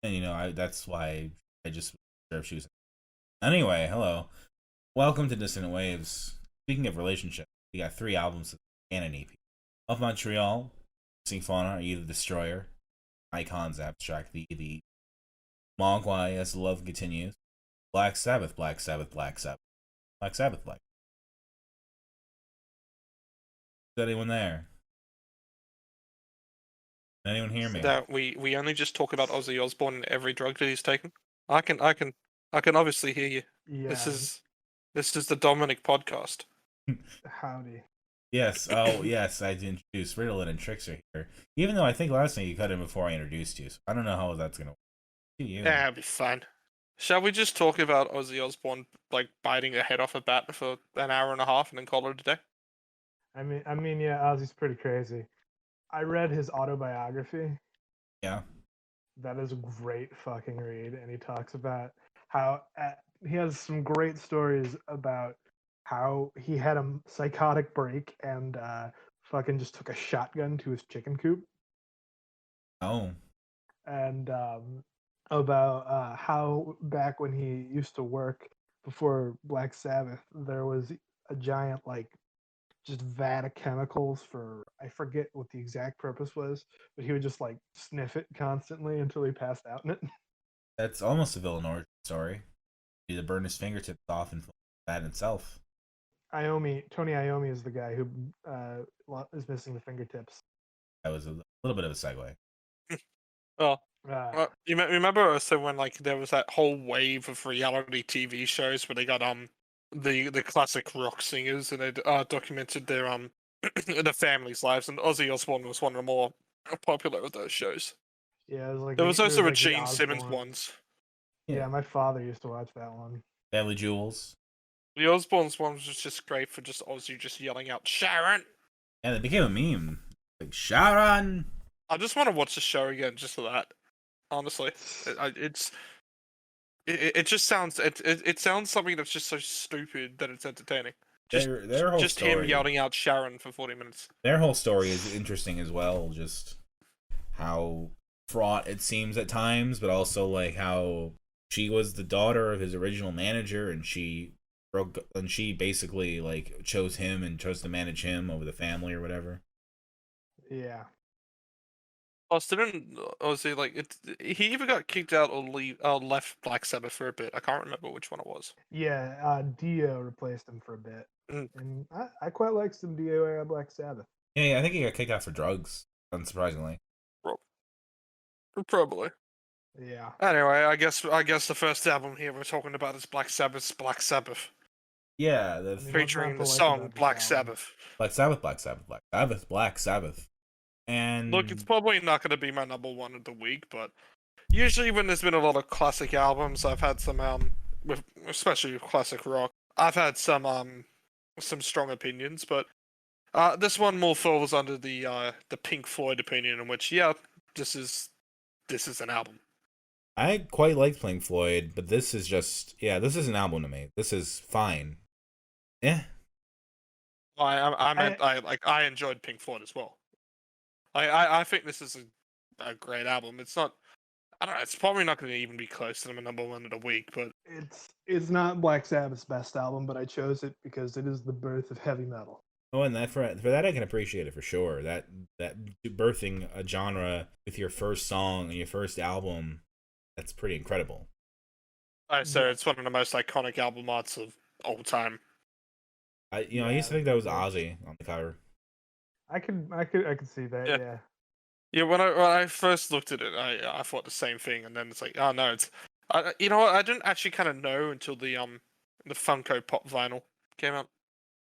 And that's why I just sure if she was. Anyway, hello, welcome to Dissonant Waves. Speaking of relationships, we got three albums and an EP. Of Montreal, Hissing Fauna, Are You the Destroyer? Icons Abstract, the Mogwai, As the Love Continues. Black Sabbath, Black Sabbath, Black Sabbath, Black Sabbath, Black. Is anyone there? Can anyone hear me? That we only just talk about Ozzy Osbourne and every drug that he's taken. I can obviously hear you. This Yeah, is the Dominic podcast. howdy. Yes. Oh, yes. I introduced Riddle and Trickster here. Even though I think last night you cut in before I introduced you, so I don't know how that's gonna work. You. Yeah, it'll be fine. Shall we just talk about Ozzy Osbourne like biting a head off a bat for an hour and a half and then call it a day? Yeah, Ozzy's pretty crazy. I read his autobiography. Yeah. That is a great fucking read, and he talks about how he has some great stories about how he had a psychotic break and fucking just took a shotgun to his chicken coop, Oh. and about how back when he used to work before Black Sabbath, there was a giant just vat of chemicals for I forget what the exact purpose was, but he would just like sniff it constantly until he passed out in it. That's almost a villain origin story. He to burn his fingertips off and that itself. Tony Iommi is the guy who is missing the fingertips. That was a little bit of a segue. Well, Uh, you remember also when like there was that whole wave of reality TV shows where they got the classic rock singers and they documented their their families' lives, and Ozzy Osbourne was one of the more popular of those shows. yeah, it was like There was there also a like the Gene Simmons Osbourne. ones. Yeah, my father used to watch that one. Family Jewels. The Osbournes ones was just great for just Ozzy just yelling out Sharon. Yeah, they became a meme. Like Sharon. I just want to watch the show again just for that. Honestly, it just sounds it sounds something that's just so stupid that it's entertaining. Their whole Just story, him yelling out Sharon for 40 minutes. Their whole story is interesting as well. Just how fraught it seems at times, but also like how she was the daughter of his original manager, and she basically like chose him and chose to manage him over the family or whatever. Yeah. Plus, didn't Ozzy like it? He either got kicked out or left Black Sabbath for a bit. I can't remember which one it was. Yeah, Dio replaced him for a bit. Mm. And I quite like some Dio era Black Sabbath. Yeah, I think he got kicked out for drugs, unsurprisingly. Probably. Yeah. Anyway, I guess the first album here we're talking about is Black Sabbath's Black Sabbath. Yeah, Featuring the song Black Sabbath. Black Sabbath, Black Sabbath, Black Sabbath, Black Sabbath. And look, it's probably not going to be my number one of the week, but usually when there's been a lot of classic albums, I've had some especially with classic rock, I've had some strong opinions, but this one more falls under the Pink Floyd opinion, in which this is an album. I quite liked Pink Floyd, but this is an album to me. This is fine. Yeah. I enjoyed Pink Floyd as well. I think this is a great album. It's not. I don't know. It's probably not going to even be close to my number one of the week, but it's not Black Sabbath's best album, but I chose it because it is the birth of heavy metal. Oh, and that for that I can appreciate it for sure. That birthing a genre with your first song and your first album, that's pretty incredible. So it's one of the most iconic album arts of all time. I used to think that was Ozzy on the cover. I could see that. Yeah. Yeah, when I first looked at it, I thought the same thing, and then it's like, oh no, it's you know what? I didn't actually kind of know until the Funko Pop vinyl came out.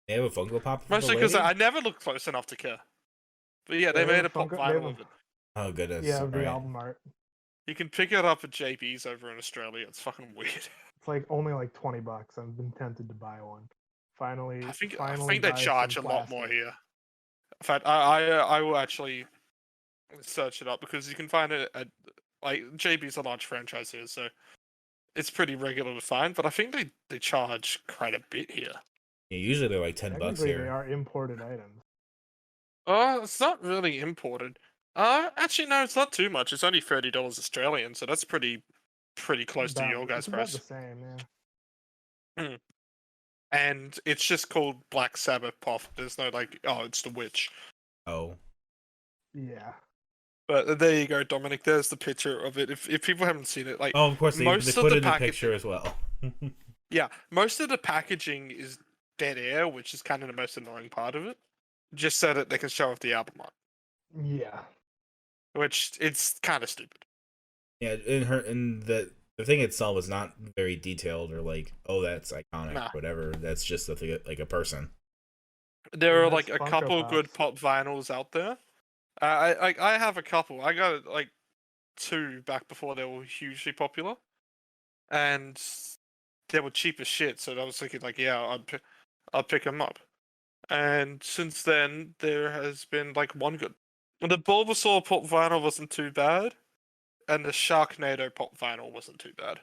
They have a Funko Pop. Mostly because I never looked close enough to care. But yeah, they made a pop vinyl of it. Oh goodness! Yeah, the album art. You can pick it up at JB's over in Australia. It's fucking weird. It's like only like $20. I've been tempted to buy one. Finally, I think they charge a lot more here. In fact, I will actually search it up because you can find it at like JB's a large franchise here, so it's pretty regular to find. But I think they charge quite a bit here. Yeah, usually they're like $10 here. They are imported items. It's not really imported. Actually, no, it's not too much. It's only $30 Australian, so that's pretty close to your guys' It's about the price. same, yeah. And it's just called Black Sabbath pop. There's no like, oh, it's the witch. Oh, Yeah. But there you go, Dominic. There's the picture of it. If people haven't seen it, like oh, of course they most of put the it in the packaging, picture as well. yeah, most of the packaging is dead air, which is kind of the most annoying part of it. Just so that they can show off the album art, Yeah. which it's kind of stupid. Yeah, in the thing itself is not very detailed or like, oh, that's iconic, Nah. whatever. That's just a thing, like a person. There are That's like a Funko couple good Pops. pop vinyls out there. I have a couple. I got like 2 back before they were hugely popular, and they were cheap as shit. So I was thinking like, yeah, I'll pick them up. And since then, there has been like one good. The Bulbasaur pop vinyl wasn't too bad, and the Sharknado pop vinyl wasn't too bad.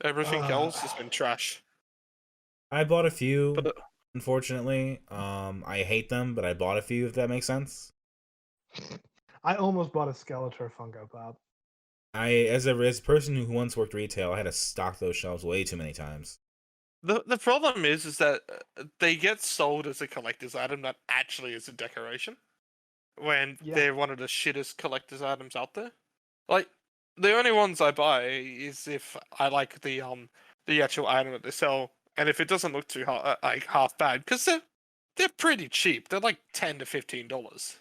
Everything else has been trash. I bought a few, But unfortunately. I hate them, but I bought a few. If that makes sense. I almost bought a Skeletor Funko Pop. As a person who once worked retail, I had to stock those shelves way too many times. the problem is that they get sold as a collector's item, not actually as a decoration. When Yeah. they're one of the shittest collector's items out there. Like the only ones I buy is if I like the actual item that they sell, and if it doesn't look too like half bad, because they're pretty cheap. They're like $10 to $15.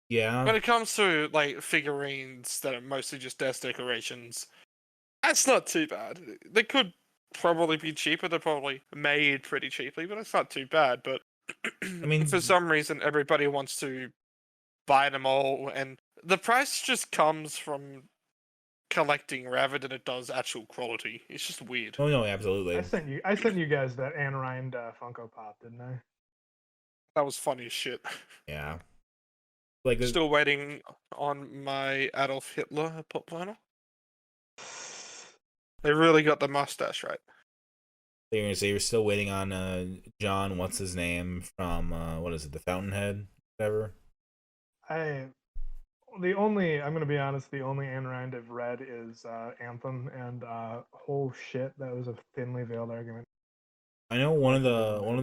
Yeah, When it comes to like figurines that are mostly just desk decorations, that's not too bad. They could probably be cheaper. They're probably made pretty cheaply, but it's not too bad. But I mean, for some reason, everybody wants to buy them all, and the price just comes from collecting rather than it does actual quality. It's just weird. oh no, absolutely. I sent you guys that Anne Rind Funko Pop, didn't I? That was funny as shit. Yeah, like Still waiting on my Adolf Hitler pop vinyl. They really got the mustache right. you're gonna say you're still waiting on John. What's his name from what is it? The Fountainhead, whatever. I'm gonna be honest, the only Ayn Rand I've read is Anthem, and whole shit, that was a thinly veiled argument. I know one of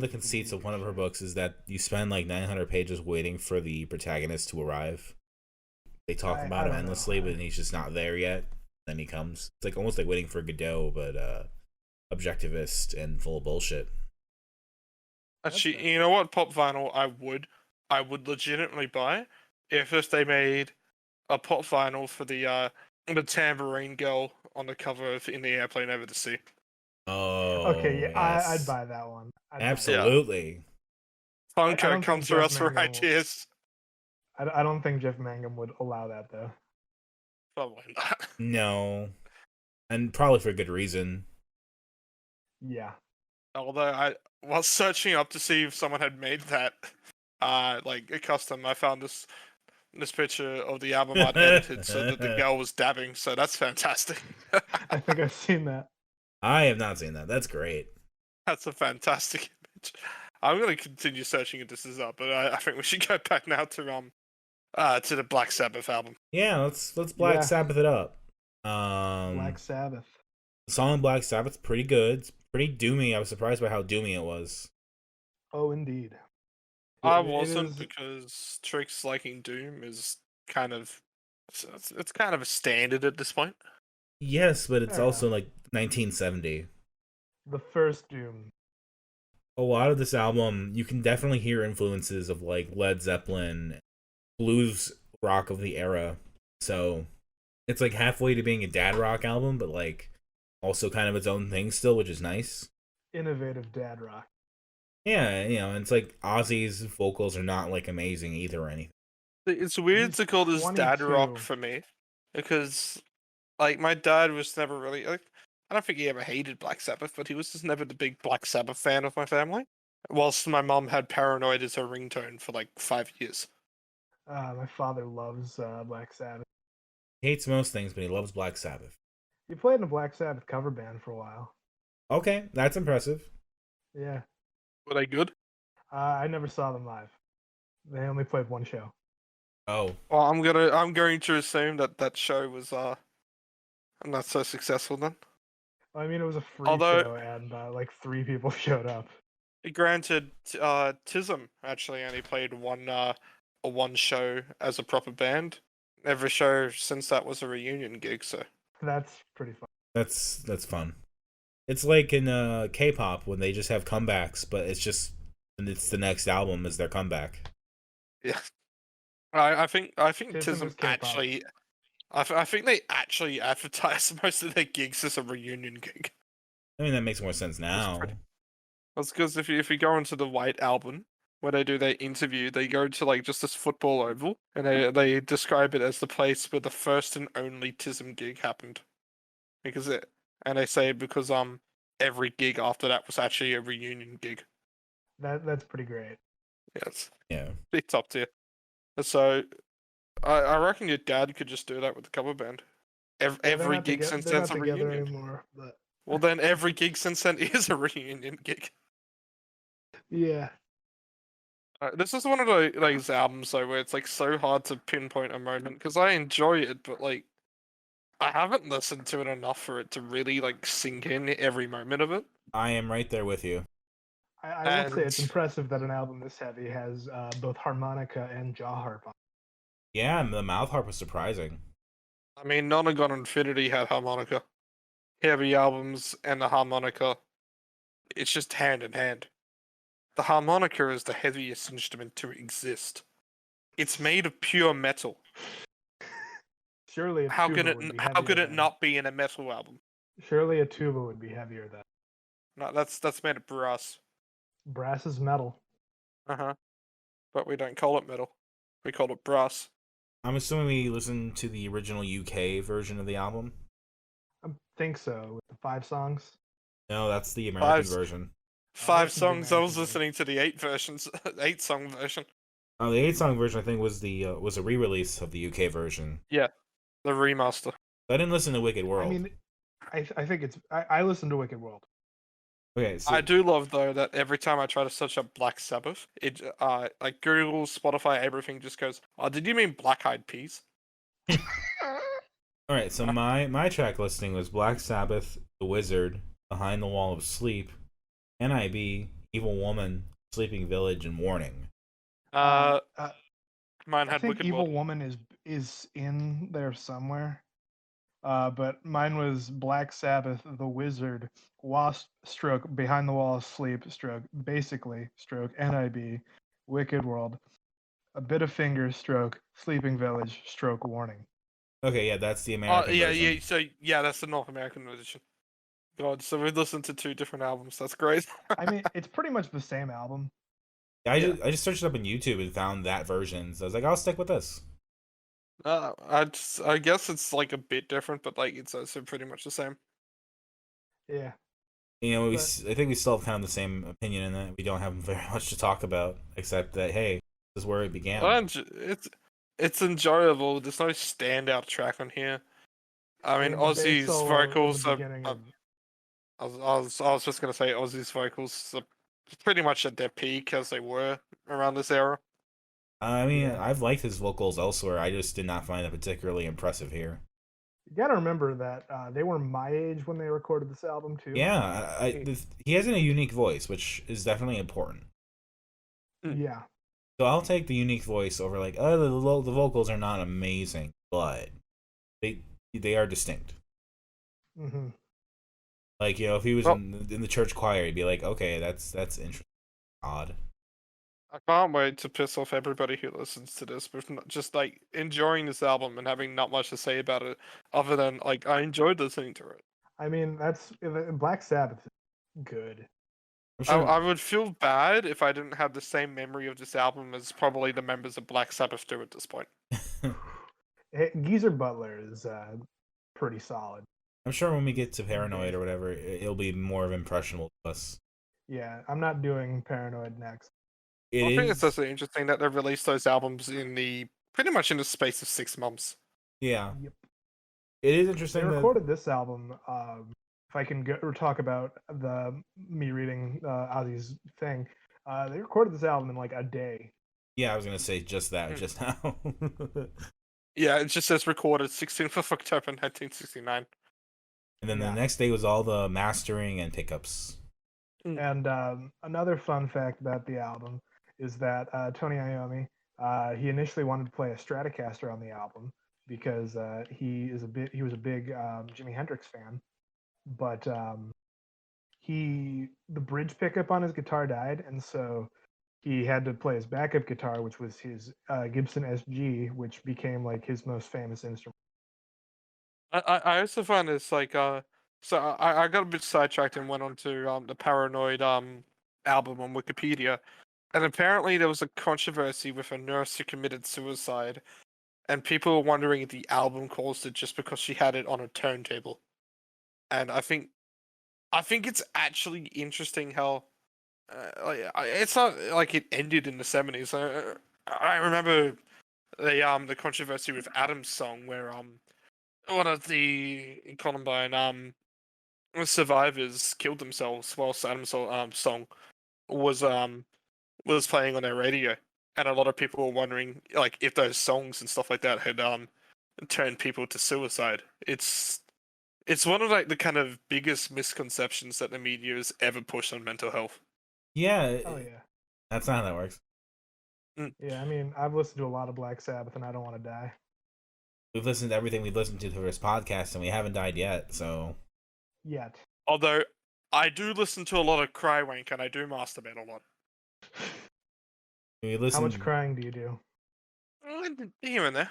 the conceits of one of her books is that you spend like 900 pages waiting for the protagonist to arrive. They talk about him endlessly, but he's just not there yet. Then he comes. It's like almost like waiting for Godot, but objectivist and full of bullshit. Actually, you know what pop vinyl I would legitimately buy if they made a pop vinyl for the tambourine girl on the cover of In the Airplane Over the Sea. Oh, Okay, yeah, yes. I'd buy that one. Absolutely. Funko, come to us for ideas. I don't think Jeff Mangum would allow that though. Probably not. No, and probably for good reason. Yeah. Although I was searching up to see if someone had made that, like a custom, I found this picture of the album art edited so that the girl was dabbing. So that's fantastic. I think I've seen that. I have not seen that. That's great. That's a fantastic image. I'm gonna continue searching if this is up, but I think we should go back now to the Black Sabbath album. Yeah, let's Black Sabbath it up. Black Sabbath. The song Black Sabbath's pretty good. It's pretty doomy. I was surprised by how doomy it was. Oh, indeed. I wasn't, because Tricks liking Doom is kind of it's kind of a standard at this point. Yes, but it's also like 1970. The first Doom. A lot of this album, you can definitely hear influences of like Led Zeppelin, blues rock of the era. So it's like halfway to being a dad rock album, but like also kind of its own thing still, which is nice. Innovative dad rock. Yeah, you know, it's like Ozzy's vocals are not like amazing either or anything. It's weird to call this dad rock for me, because like my dad was never really like, I don't think he ever hated Black Sabbath, but he was just never the big Black Sabbath fan of my family. Whilst my mom had Paranoid as her ringtone for like 5 years. My father loves Black Sabbath. He hates most things, but he loves Black Sabbath. He played in a Black Sabbath cover band for a while. Okay, that's impressive. Yeah. Were they good? I never saw them live. They only played one show. Oh, Well, I'm going to assume that show was not so successful then. I mean, it was a free Although, show, and like 3 people showed up. granted, Tism actually only played one show as a proper band. Every show since that was a reunion gig, so That's pretty fun. that's fun. It's like in K-pop when they just have comebacks, but it's the next album is their comeback. yeah. I think Tism is Tism K-pop. actually I think they actually advertise most of their gigs as a reunion gig. I mean that makes more sense now. That's because if you go into the White Album where they do their interview, they go to like just this football oval and they describe it as the place where the first and only Tism gig happened. And they say because every gig after that was actually a reunion gig. That's pretty great. Yes, Yeah. big top tier. So I reckon your dad could just do that with the cover band. Every gig since they're then's not a together reunion. anymore, but Well, then every gig since then is a reunion gig. yeah. This is one of those albums though where it's like so hard to pinpoint a moment because I enjoy it, but like I haven't listened to it enough for it to really like sink in every moment of it. I am right there with you. I will say it's And impressive that an album this heavy has both harmonica and jaw harp on. Yeah, and the mouth harp was surprising. I mean, Nonagon Infinity had harmonica. Heavy albums and the harmonica, it's just hand in hand. The harmonica is the heaviest instrument to exist. It's made of pure metal. Surely a How tuba could it? would be How heavier could it than. not be in a metal album? Surely a tuba would be heavier than. No, that's made of brass. Brass is metal. Uh-huh. But we don't call it metal. We call it brass. I'm assuming we listened to the original UK version of the album. I think so. With the 5 songs. No, that's the American Five, version. five listened to the songs. I was American listening to the 8-song version. Oh, the 8-song version I think was a re-release of the UK version. Yeah, the remaster. I didn't listen to Wicked World. I mean, I think it's. I listened to Wicked World. Okay, so I do love though that every time I try to search up Black Sabbath, it like Google, Spotify, everything just goes, "Oh, did you mean Black Eyed Peas?" all right, so my track listing was Black Sabbath, The Wizard, Behind the Wall of Sleep, NIB, Evil Woman, Sleeping Village, and Warning. Mine I had think Wicked Evil World. Woman is in there somewhere. But mine was Black Sabbath, The Wizard, Wasp, stroke, Behind the Wall of Sleep, stroke, Basically, stroke, NIB, Wicked World, A Bit of Fingers, stroke, Sleeping Village, stroke, Warning. Okay, yeah, that's the American Yeah, version. yeah. So yeah, that's the North American edition. God, so we listened to 2 different albums. That's great. I mean, it's pretty much the same album. I just searched it up on YouTube and found that version, so I was like, I'll stick with this. I guess it's like a bit different, but like it's also pretty much the same. Yeah. You know, But- I think we still have kind of the same opinion in that we don't have very much to talk about, except that hey, this is where it began. It's enjoyable. There's no standout track on here. I mean, the bass Ozzy's solo at vocals the are. beginning of- I was just gonna say Ozzy's vocals are pretty much at their peak as they were around this era. I mean, Yeah. I've liked his vocals elsewhere. I just did not find it particularly impressive here. You gotta remember that they were my age when they recorded this album too. Yeah, he has a unique voice, which is definitely important. Yeah. So I'll take the unique voice over like, the vocals are not amazing, but they are distinct. Mm-hmm. Like, you know, if he was Well- in the church choir, he'd be like, okay, that's interesting, odd. I can't wait to piss off everybody who listens to this with just like enjoying this album and having not much to say about it, other than like I enjoyed listening to it. I mean, that's Black Sabbath is good. I'm sure. I would feel bad if I didn't have the same memory of this album as probably the members of Black Sabbath do at this point. Geezer Butler is pretty solid. I'm sure when we get to Paranoid or whatever, it'll be more of impressionable to us. Yeah, I'm not doing Paranoid next. I think it's also interesting that they released those albums in pretty much in the space of 6 months. Yeah. Yep. It is They interesting recorded this album. If I can talk about me reading Ozzy's thing, they recorded this album in like a day. Yeah, I was gonna say just that Mm. just now. Yeah, it just says recorded 16th of October 1969. And then the Yeah. next day was all the mastering and pickups. And another fun fact about the album is that Tony Iommi, he initially wanted to play a Stratocaster on the album because he was a big Jimi Hendrix fan, but the bridge pickup on his guitar died, and so he had to play his backup guitar, which was his Gibson SG, which became like his most famous instrument. I also find this like so I got a bit sidetracked and went on to the Paranoid album on Wikipedia, and apparently there was a controversy with a nurse who committed suicide, and people were wondering if the album caused it just because she had it on a turntable, and I think it's actually interesting how it's not like it ended in the 70s. I remember the controversy with Adam's song where one of the Columbine survivors killed themselves whilst Adam's song was was playing on their radio, and a lot of people were wondering like if those songs and stuff like that had turned people to suicide. It's one of like the kind of biggest misconceptions that the media has ever pushed on mental health. Yeah, Oh yeah, that's not how that works. Mm. yeah. I mean, I've listened to a lot of Black Sabbath, and I don't want to die We've listened to everything we've listened to for this podcast, and we haven't died yet. So yet. Although I do listen to a lot of Crywank and I do masturbate a lot. we How listened. much crying do you do? Here and there.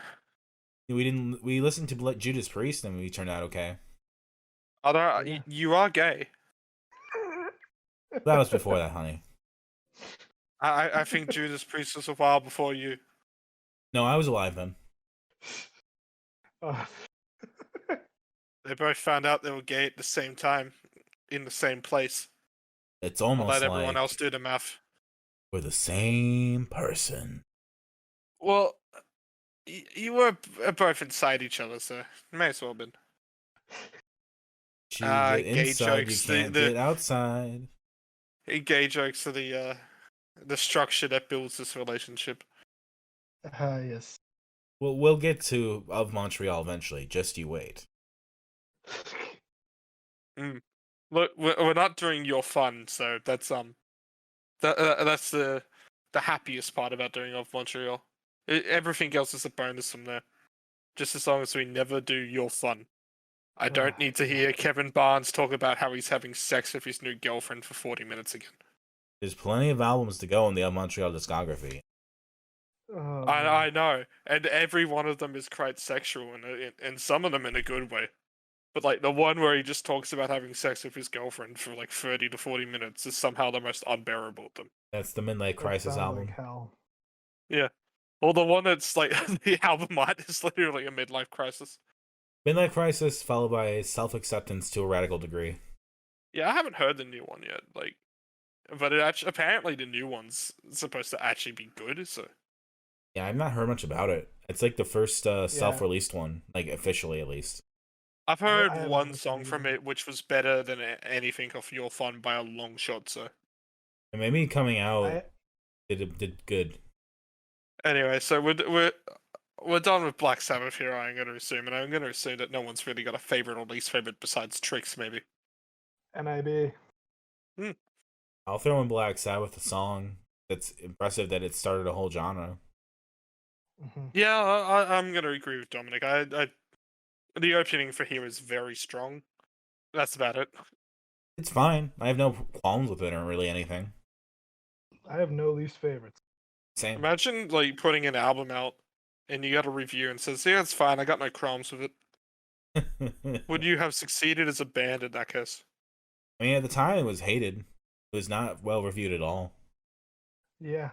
We didn't. We listened to Judas Priest, and we turned out okay. Although Yeah. you are gay. That was before that, honey. I think Judas Priest was a while before you. No, I was alive then. Oh. They both found out they were gay at the same time, in the same place. It's I'll almost let like everyone else do the math. we're the same person. Well, you were both inside each other, so may as well have been. You get Gay inside, jokes. you can't get outside. Gay jokes are the structure that builds this relationship. Yes. We'll get to of Montreal eventually. Just you wait. Look, we're not doing your fun, so that's that's the happiest part about doing Of Montreal. Everything else is a bonus from there. Just as long as we never do your fun. I don't need to hear Kevin Barnes talk about how he's having sex with his new girlfriend for 40 minutes again. There's plenty of albums to go in the of Montreal discography. Oh, I know, and every one of them is quite sexual, and some of them in a good way. But like the one where he just talks about having sex with his girlfriend for like 30 to 40 minutes is somehow the most unbearable of them. That's the Midlife that Crisis sounds album. like hell. Yeah. Or the one that's like the album art is literally a midlife crisis. Midlife Crisis followed by Self Acceptance to a Radical Degree. Yeah, I haven't heard the new one yet. Like, but it actually apparently the new one's supposed to actually be good. So Yeah, I've not heard much about it. It's like the first self-released one, like officially at least. I've I heard haven't one listened song from either. it, which was better than anything off Your Fun by a long shot. So And maybe coming out I, did good. anyway, so we're done with Black Sabbath here. I'm going to assume, and I'm going to assume that no one's really got a favorite or least favorite besides Tricks, maybe. NIB. I'll throw in Black Sabbath, a song that's impressive that it started a whole genre. Mhm. Yeah, I'm going to agree with Dominic. The opening for here is very strong. That's about it. It's fine. I have no qualms with it or really anything. I have no least favorites. Same. Imagine like putting an album out and you got a review and says, "Yeah, it's fine. I got no qualms with it." Would you have succeeded as a band in that case? I mean, at the time, it was hated. It was not well reviewed at all. Yeah.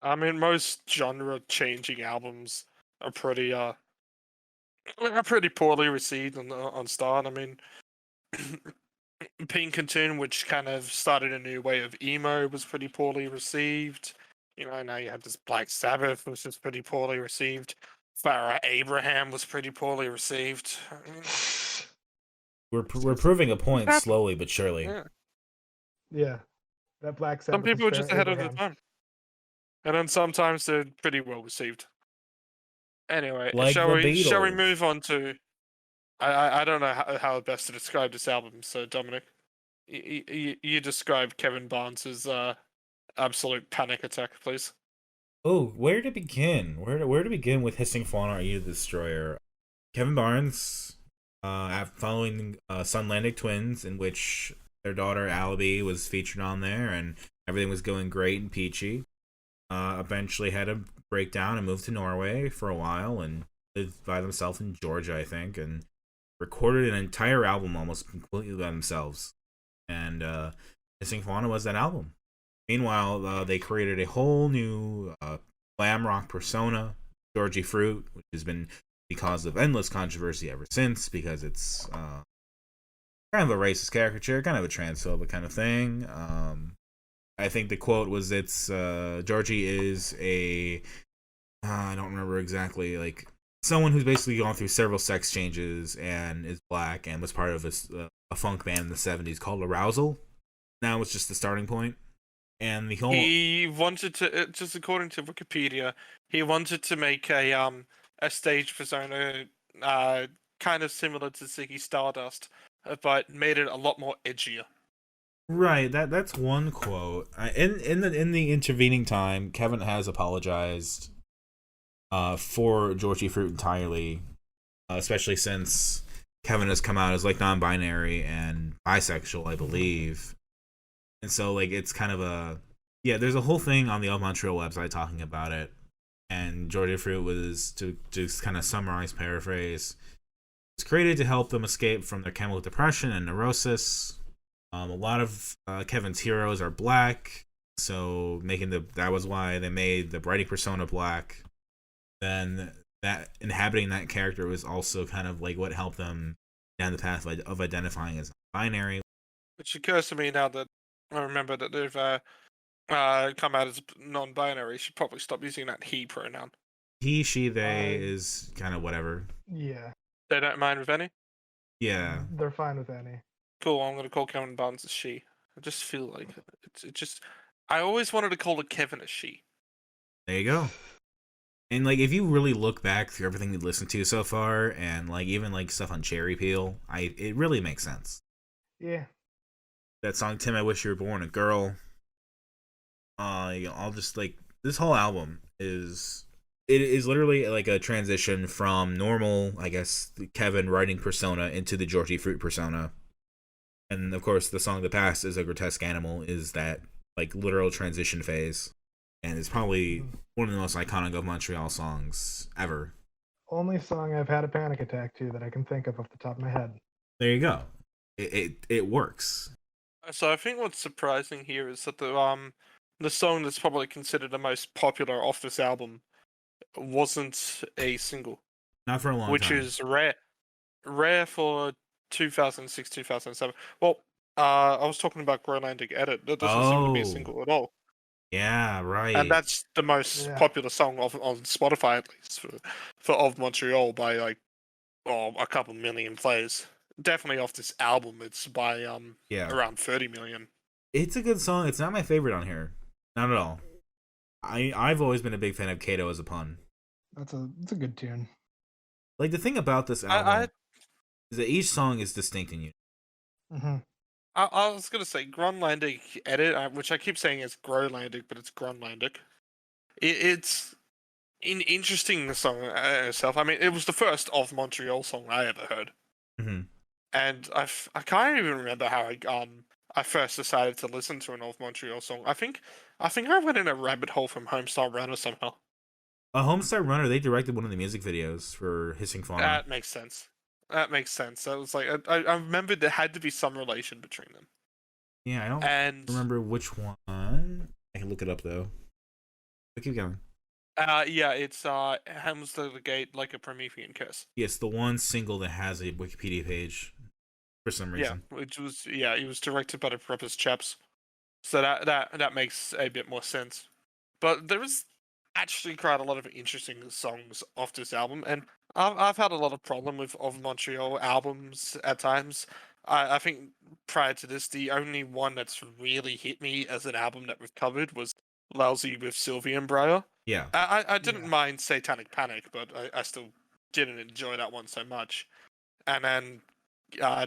I mean, most genre-changing albums are pretty poorly received on Start. I mean, Pinkerton, which kind of started a new way of emo, was pretty poorly received. You know, now you have this Black Sabbath, which is pretty poorly received. Farrah Abraham was pretty poorly received. I mean, We're proving a point slowly but surely. yeah. Yeah. That Black Some Sabbath. people are is just Farrah ahead of Abraham. their time. and then sometimes they're pretty well received. Anyway, Like the shall we Beatles. move on to? I don't know how best to describe this album. So Dominic, you describe Kevin Barnes' absolute panic attack, please. Oh, where to begin? Where to begin with Hissing Fauna Are You the Destroyer? Kevin Barnes, following Sunlandic Twins, in which their daughter Alibi was featured on there, and everything was going great and peachy. Eventually had a breakdown and moved to Norway for a while and lived by themselves in Georgia, I think, and recorded an entire album almost completely by themselves. And Hissing Fauna was that album. Meanwhile, they created a whole new glam rock persona, Georgie Fruit, which has been because of endless controversy ever since, because it's kind of a racist caricature, kind of a transphobic kind of thing. I think the quote was, "It's Georgie is a I don't remember exactly, like someone who's basically gone through several sex changes and is black and was part of a funk band in the '70s called Arousal. Now it's just the starting point." And the whole He wanted to, just according to Wikipedia, he wanted to make a stage persona kind of similar to Ziggy Stardust, but made it a lot more edgier. right, that's one quote. In the intervening time, Kevin has apologized for Georgie Fruit entirely, especially since Kevin has come out as like non-binary and bisexual, I believe. And so like it's kind of there's a whole thing on the Of Montreal website talking about it. And Georgie Fruit was, to just kind of summarize, paraphrase, was created to help them escape from their chemical depression and neurosis. A lot of Kevin's heroes are black, so that was why they made the writing persona black. Then that inhabiting that character was also kind of like what helped them down the path of identifying as binary. Which occurs to me now that I remember that they've come out as non-binary. Should probably stop using that he pronoun. He, she, they is kind of whatever. Yeah. They don't mind with any? Yeah. They're fine with any. Cool, I'm gonna call Kevin Barnes a she. I just feel like it just. I always wanted to call it Kevin a she. There you go. And like, if you really look back through everything you've listened to so far, and like even like stuff on Cherry Peel, it really makes sense. Yeah. That song "Tim, I Wish You Were Born a Girl." I'll just like this whole album is literally like a transition from normal, I guess, Kevin writing persona into the Georgie Fruit persona. And of course, the song "The Past is a Grotesque Animal" is that like literal transition phase, and it's probably one of the most iconic of Montreal songs ever. Only song I've had a panic attack to that I can think of off the top of my head. There you go. It works. So I think what's surprising here is that the song that's probably considered the most popular off this album wasn't a single, Not for a long which time. is rare for 2006, 2007. Well, I was talking about Groenlandic Edit. That doesn't seem to be a single at all. Yeah, right. And that's the most popular song on Spotify, at least, for Of Montreal by like a couple million plays. Definitely off this album, it's by around 30 million. It's a good song. It's not my favorite on here. Not at all. I've always been a big fan of Kato as a pun. It's a good tune. Like the thing about this album is that each song is distinct and unique. Mm-hmm. I was gonna say Groenlandic Edit, which I keep saying is Groenlandic, but it's Groenlandic. It's interesting, the song itself. I mean, it was the first Of Montreal song I ever heard. Mm-hmm. And I can't even remember how I first decided to listen to an Of Montreal song. I think I went in a rabbit hole from Homestar Runner somehow. Homestar Runner, they directed one of the music videos for Hissing Fauna. That makes sense. That makes sense. I was like, I remember there had to be some relation between them. Yeah, I don't remember which one. I can look it up though. But keep going. Yeah, it's Helms to the Gate Like a Promethean Curse. Yes, the one single that has a Wikipedia page for some reason. Yeah, it was directed by the Preppers chaps. So that makes a bit more sense. But there is actually quite a lot of interesting songs off this album, and I've had a lot of problem with Of Montreal albums at times. I think prior to this, the only one that's really hit me as an album that we've covered was Lousy with Sylvie and Briar. Yeah. I didn't Yeah. mind Satanic Panic, but I still didn't enjoy that one so much. And then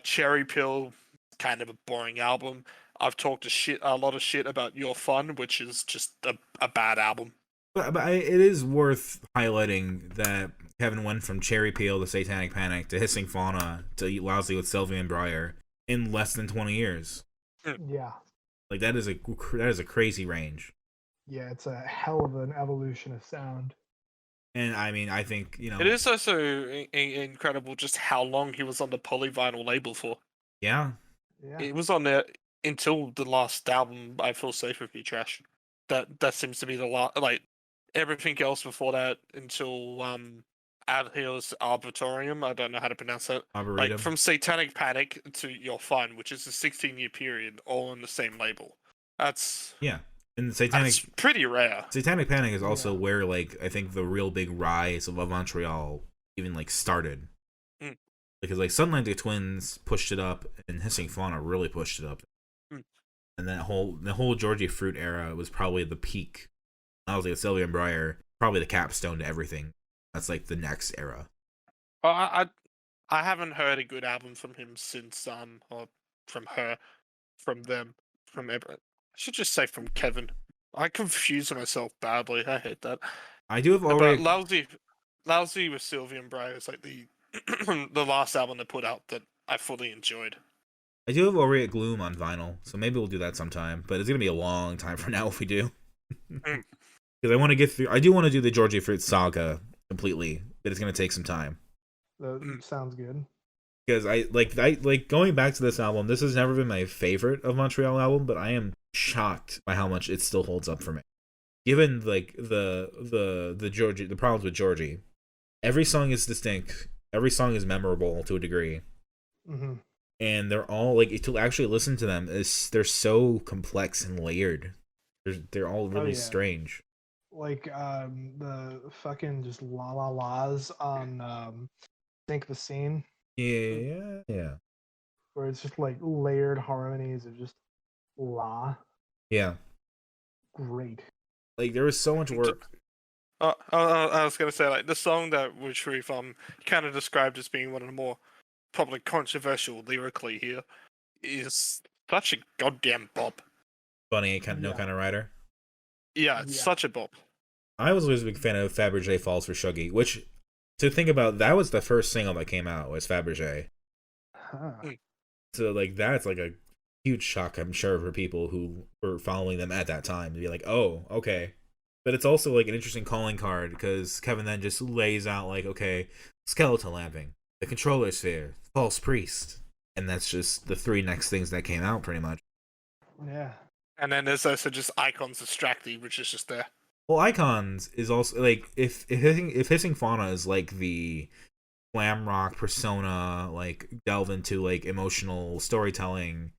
Cherry Pill, kind of a boring album. I've talked a lot of shit about Your Fun, which is just a bad album. But it is worth highlighting that Kevin went from Cherry Peel to Satanic Panic to Hissing Fauna to Lousy with Sylvie and Briar in less than 20 years. Yeah. Like that is a crazy range. Yeah, it's a hell of an evolution of sound. And I mean, I think, you know, It is also incredible just how long he was on the Polyvinyl label for. yeah. Yeah. It was on there until the last album, I Feel Safe With You, Trash. That seems to be the last, like, everything else before that until Ad Here's Arbitorium, I don't know how to pronounce that. Arboretum. Like, from Satanic Panic to Your Fun, which is a 16-year period, all on the same label. That's Yeah. And that's pretty rare. Satanic Panic is also Yeah. where, like, I think the real big rise of Montreal even, like, started. Mm. Because, like, Sunlight Twins pushed it up, and Hissing Fauna really pushed it up. Mm. And the whole Georgie Fruit era was probably the peak. I was like Sylvia and Briar, probably the capstone to everything. That's, like, the next era. I haven't heard a good album from him since or from her, from them, from I should just say from Kevin. I confuse myself badly. I hate that. I do have But already... Lousy with Sylvie and Briar is like the the last album they put out that I fully enjoyed. I do have Aureate Gloom on vinyl, so maybe we'll do that sometime. But it's gonna be a long time from now if we do. Mm. Because I want to get through. I do want to do the Georgie Fruit saga completely, but it's gonna take some time. That sounds good. Because I like going back to this album. This has never been my favorite of Montreal album, but I am shocked by how much it still holds up for me. Given like the Georgie, the problems with Georgie, every song is distinct. Every song is memorable to a degree. Mm-hmm. And they're all like, to actually listen to them they're so complex and layered. They're all really strange. Like the fucking just la la la's on Think the Scene. Yeah. Where it's just like layered harmonies of just la. Yeah. Great. Like there was so much work. I was gonna say, like, the song that which we've kind of described as being one of the more probably controversial lyrically here is such a goddamn bop. Funny, no kind of writer. Yeah, it's such a bop. I was always a big fan of Fabergé Falls for Shuggy, which, to think about, that was the first single that came out, was Fabergé. Huh. So, like, that's, like, a huge shock, I'm sure, for people who were following them at that time, to be like, oh, okay. But it's also, like, an interesting calling card, because Kevin then just lays out, like, okay, skeletal lamping, the controller sphere, false priest. And that's just the three next things that came out, pretty much. Yeah. And then there's also just Icons Distracty, which is just there. Well, Icons is also, like, if Hissing Fauna is, like, the glam rock persona, like, delve into, like, emotional storytelling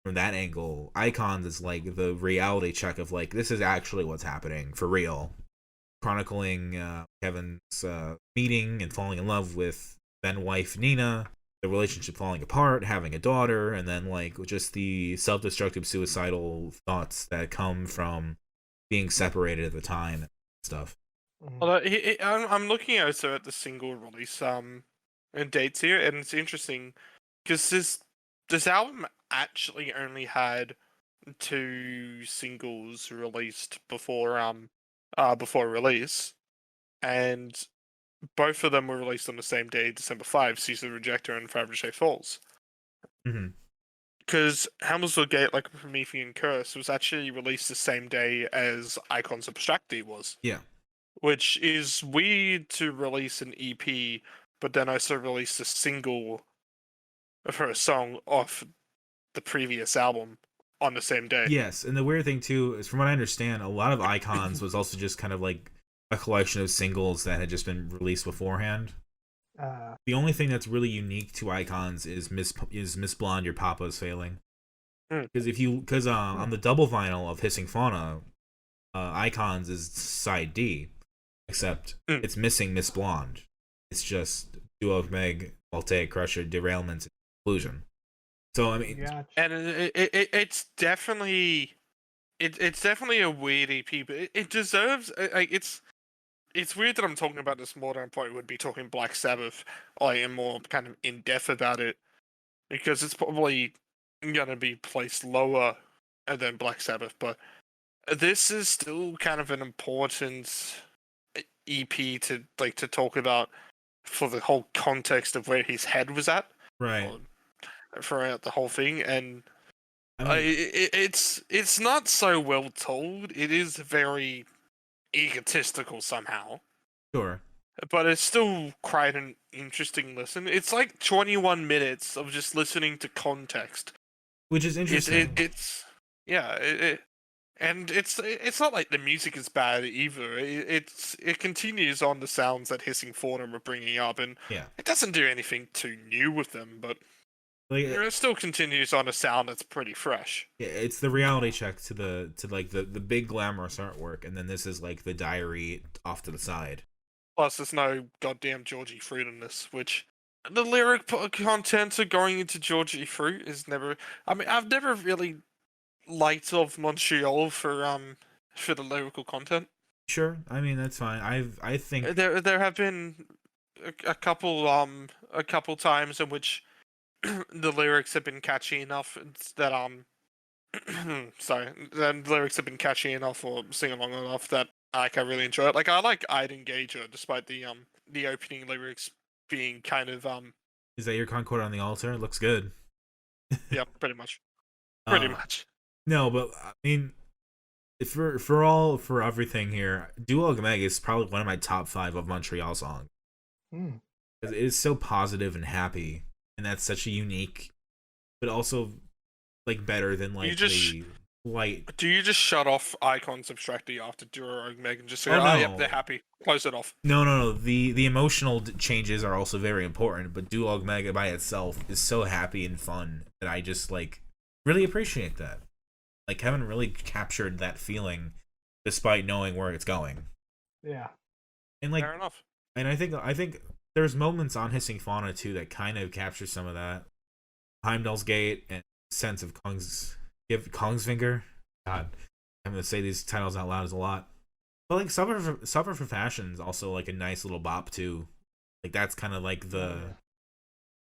from that angle, Icons is, like, the reality check of, like, this is actually what's happening, for real. Chronicling Kevin's meeting and falling in love with then-wife Nina, the relationship falling apart, having a daughter, and then, like, just the self-destructive, suicidal thoughts that come from being separated at the time and stuff. Although I'm looking also at the single release and dates here, and it's interesting because this album actually only had 2 singles released before release, and both of them were released on the same day, December 5, Seas of the Rejecter and Fabergé Falls. Mm-hmm. Because Hammersville Gate, like Promethean Curse, was actually released the same day as Icons Abstracti was. Yeah. Which is weird to release an EP, but then also release a single for a song off the previous album on the same day. Yes, and the weird thing, too, is from what I understand, a lot of Icons was also just kind of like a collection of singles that had just been released beforehand. The only thing that's really unique to Icons is Miss Blonde, Your Papa's Failing. Because on the double vinyl of Hissing Fauna, Icons is side D, except it's missing Miss Blonde. It's just Duo of Meg, Voltaic Crusher, Derailment, Conclusion. So I mean, Gotcha. And it's definitely it's definitely a weird EP, but it deserves like it's weird that I'm talking about this more than I probably would be talking Black Sabbath, like and more kind of in depth about it, because it's probably gonna be placed lower than Black Sabbath, but this is still kind of an important EP to talk about for the whole context of where his head was at Right. throughout the whole thing, and I mean, it's not so well told. It is very egotistical somehow, sure. but it's still quite an interesting listen. It's like 21 minutes of just listening to context. Which is interesting. It's yeah, and it's not like the music is bad either. It continues on the sounds that Hissing Fauna were bringing up, and Yeah. it doesn't do anything too new with them, but Like, it still continues on a sound that's pretty fresh. yeah, it's the reality check to the big glamorous artwork, and then this is like the diary off to the side. Plus, there's no goddamn Georgie Fruit in this, which the lyric content of going into Georgie Fruit is never. I mean, I've never really liked of Montreal for the lyrical content. Sure, I mean that's fine. I think There have been a couple times in which the lyrics have been catchy enough that sorry, the lyrics have been catchy enough or sing along enough that like I really enjoy it. Like I like I'd Engager despite the opening lyrics being kind of is that your Concord on the altar? It looks good. yeah, pretty much. Pretty Uh, much. No, but I mean, for everything here, Duo Meg is probably one of my top 5 of Montreal songs. Hmm. It is so positive and happy, and that's such a unique, but also like better than like You just the light. do you just shut off Icons Abstractly after Duo Meg and just say, Oh, oh, yep, no. they're happy. Close it off. No. The emotional changes are also very important, but Duo Mega by itself is so happy and fun that I just like really appreciate that. Like Kevin really captured that feeling despite knowing where it's going. Yeah. And like Fair enough. and I think there's moments on Hissing Fauna too that kind of capture some of that. Heimdall's Gate and Sense of Kong's Finger. God, I'm gonna say these titles out loud is a lot. But like Suffer for Fashion is also like a nice little bop too. Like that's kind of like the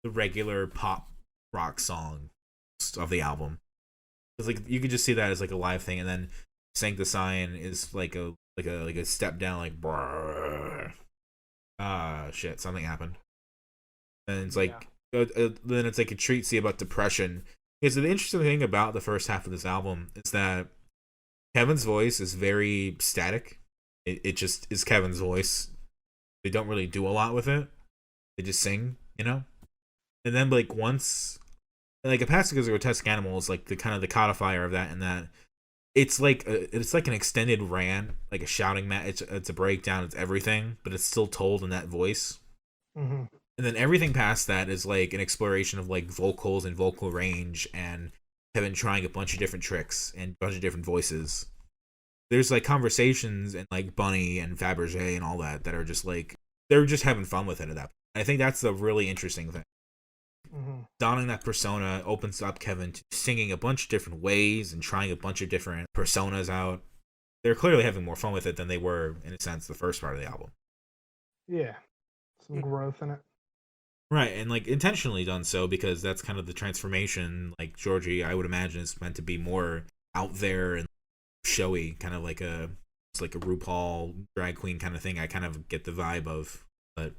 regular pop rock song of the album. It's like you could just see that as like a live thing, and then Sank the Sign is like a step down, like brrr. Shit, something happened. And it's like then it's like a treatise about depression. Because the interesting thing about the first half of this album is that Kevin's voice is very static. It just is Kevin's voice. They don't really do a lot with it. They just sing, you know. And then like once, like a Plastic as a Grotesque Animal is like the kind of the codifier of that, and that it's like an extended rant, like a shouting match. It's a breakdown. It's everything, but it's still told in that voice. Mm-hmm. And then everything past that is like an exploration of like vocals and vocal range, and Kevin trying a bunch of different tricks and a bunch of different voices. There's like conversations and like Bunny and Fabergé and all that are just like they're just having fun with it at that point. I think that's the really interesting thing. Mm-hmm. Donning that persona opens up Kevin to singing a bunch of different ways and trying a bunch of different personas out. They're clearly having more fun with it than they were, in a sense, the first part of the album. Yeah. Some growth in it. Right, and like intentionally done so because that's kind of the transformation. Like Georgie, I would imagine, is meant to be more out there and showy, kind of like it's like a RuPaul drag queen kind of thing. I kind of get the vibe of, but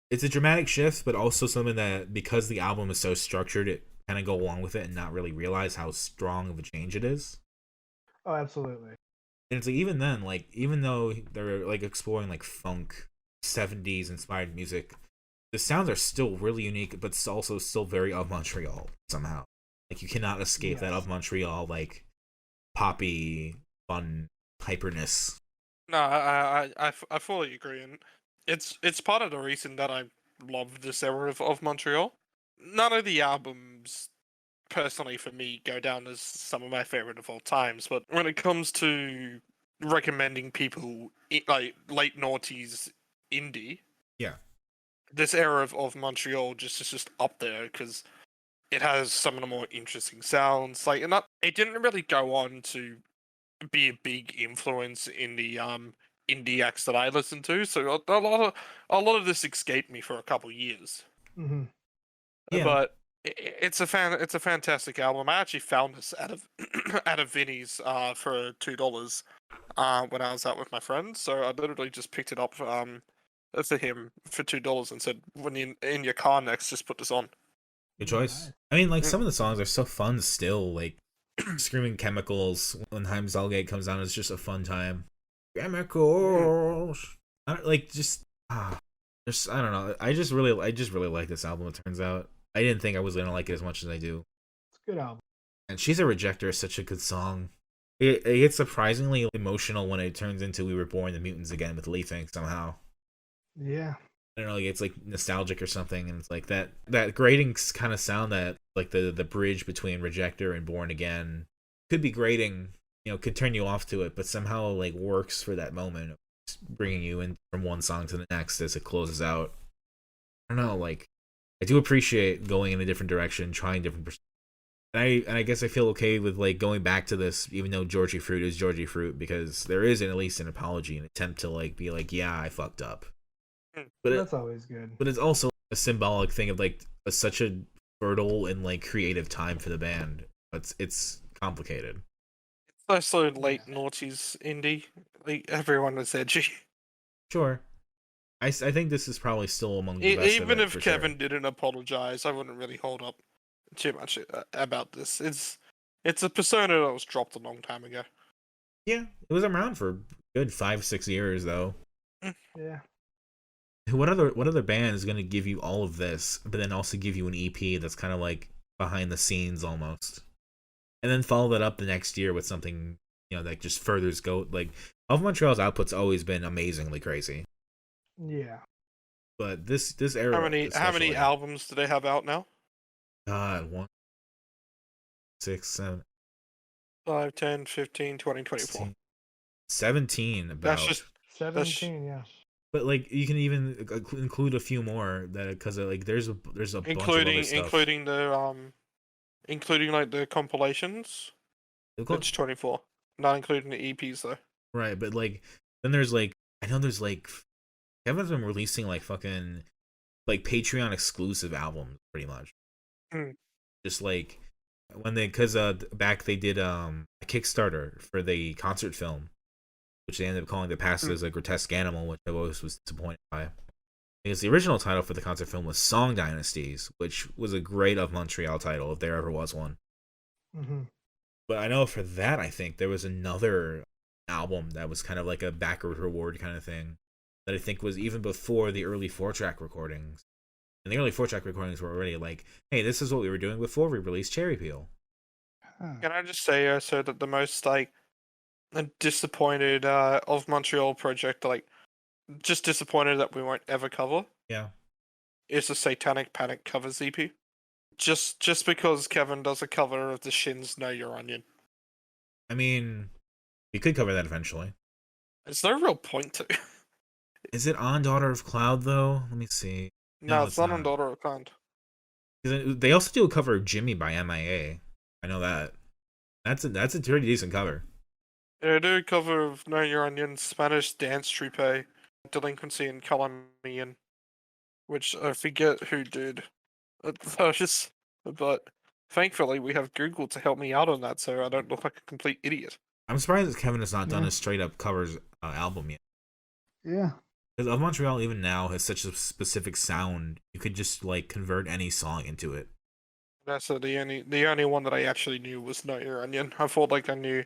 it's a dramatic shift, but also something that because the album is so structured, it kind of go along with it and not really realize how strong of a change it is. Oh, absolutely. And it's like even then, like even though they're like exploring like funk, 70s inspired music, the sounds are still really unique, but it's also still very of Montreal somehow. Like you cannot escape that of Montreal like poppy fun hyperness. No, I fully agree, and it's part of the reason that I love this era of Montreal. None of the albums, personally for me, go down as some of my favorite of all times, but when it comes to recommending people like late noughties indie, Yeah. this era of Montreal just is just up there because it has some of the more interesting sounds. Like, and it didn't really go on to be a big influence in the indie acts that I listened to. So a lot of this escaped me for a couple years. Hmm. Yeah. But it's a fantastic album. I actually found this out of out of Vinny's for $2 when I was out with my friends. So I literally just picked it up for him for $2 and said, when you in your car next, just put this on. Good choice. Nice. I mean, like, Mm. some of the songs are so fun still. Like, Screaming Chemicals when Heimdallgate comes on is just a fun time. Chemicals. I don't, like, just there's, I don't know. I just really like this album. It turns out I didn't think I was gonna like it as much as I do. It's a good album. And She's a Rejecter is such a good song. It gets surprisingly emotional when it turns into We Were Born the Mutants again with Lee Fink somehow. Yeah. I don't know, like, it's like nostalgic or something, and it's like that grating kind of sound that like the bridge between Rejecter and Born Again could be grating, could turn you off to it, but somehow like works for that moment, bringing you in from one song to the next as it closes out. I don't know, like, I do appreciate going in a different direction, trying different perspectives. And I guess I feel okay with like going back to this, even though Georgie Fruit is Georgie Fruit, because there is at least an apology, an attempt to like be like, yeah, I fucked up. But That's always good. But it's also a symbolic thing of like such a fertile and like creative time for the band. It's complicated. It's also late noughties indie. Like, everyone was edgy. Sure, I think this is probably still among the best. Even of it, if for Kevin sure. didn't apologize, I wouldn't really hold up too much about this. It's a persona that was dropped a long time ago. Yeah, it was around for a good 5-6 years though. Yeah. What other band is gonna give you all of this, but then also give you an EP that's kind of like behind the scenes almost, and then follow that up the next year with something that just furthers go like. Of Montreal's output's always been amazingly crazy, Yeah. but this era. How many especially, albums do they have out now? God, 1, 6, 7, 5, 10, 15, 20, 24. 17 about. That's just 17, yeah. But like you can even include a few more that because like there's a bunch of including other stuff. including like the compilations. It's 24, not including the EPs though. Right, but like then there's like I know there's like Kevin's been releasing like fucking like Patreon exclusive albums pretty much. Mm. Just like when because back they did a Kickstarter for the concert film, which they ended up calling The Past as a Grotesque Animal, which I always was disappointed by. Because the original title for the concert film was Song Dynasties, which was a great Of Montreal title if there ever was one. Mm-hmm. But I know for that, I think there was another album that was kind of like a backward reward kind of thing that I think was even before the early 4-track recordings. And the early 4-track recordings were already like, hey, this is what we were doing before we released Cherry Peel. Huh. Can I just say so that the most like disappointed Of Montreal project, like just disappointed that we won't ever cover, Yeah. is the Satanic Panic covers EP. Just because Kevin does a cover of the Shins' Know Your Onion. I mean, we could cover that eventually. There's no real point to. Is it on Daughter of Cloud, though? Let me see. No, it's not on Daughter of Kind. They also do a cover of Jimmy by MIA. I know that. That's a pretty decent cover. Yeah, I do a cover of Know Your Onion, Spanish Dance Troupe, Delinquency, and Color Me In, which I forget who did those, but thankfully we have Google to help me out on that, so I don't look like a complete idiot. I'm surprised that Kevin has not done Yeah. a straight up covers album yet. Yeah. Because Of Montreal even now has such a specific sound, you could just like convert any song into it. That's the only one that I actually knew was Know Your Onion. I thought like I knew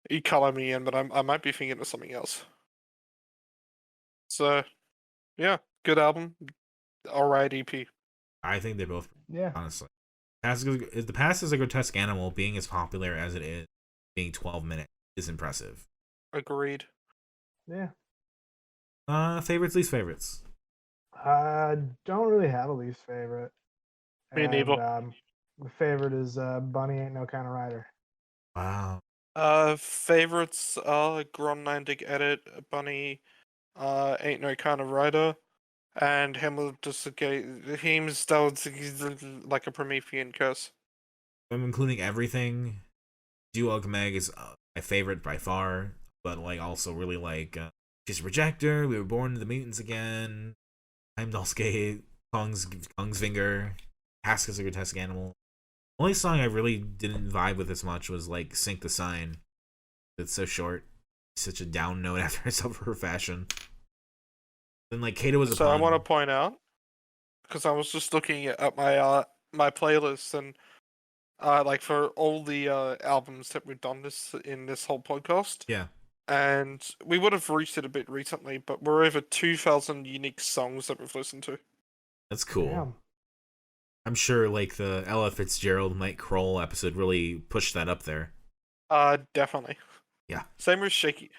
You Color Me In, but I might be thinking of something else. So, yeah, good album. Alright EP. I think they both, Yeah. honestly. The Past is a Grotesque Animal being as popular as it is, being 12 minutes, is impressive. Agreed. Yeah. Favorites, least favorites. Don't really have a least favorite. Me neither. The favorite is Bunny Ain't No Kind of Rider. Wow. Favorites are Gronlandic Edit, Bunny, Ain't No Kind of Rider, and him was just hymns that was like a Promethean curse. I'm including everything. Duog Meg is my favorite by far, but like also really like She's a Rejector, We Were Born to the Mutants Again, Heimdallskate, Kong's Finger, Task is a Grotesque Animal. The only song I really didn't vibe with as much was like Sync the Sign. It's so short. Such a down note after itself for her fashion. Then like Kato was a So I pun. want to point out, because I was just looking at my playlist, and like for all the albums that we've done in this whole podcast, Yeah, and we would have reached it a bit recently, but we're over 2,000 unique songs that we've listened to. that's cool. Damn. I'm sure like the Ella Fitzgerald Mike Kroll episode really pushed that up there. Definitely. Yeah. Same with Shaky.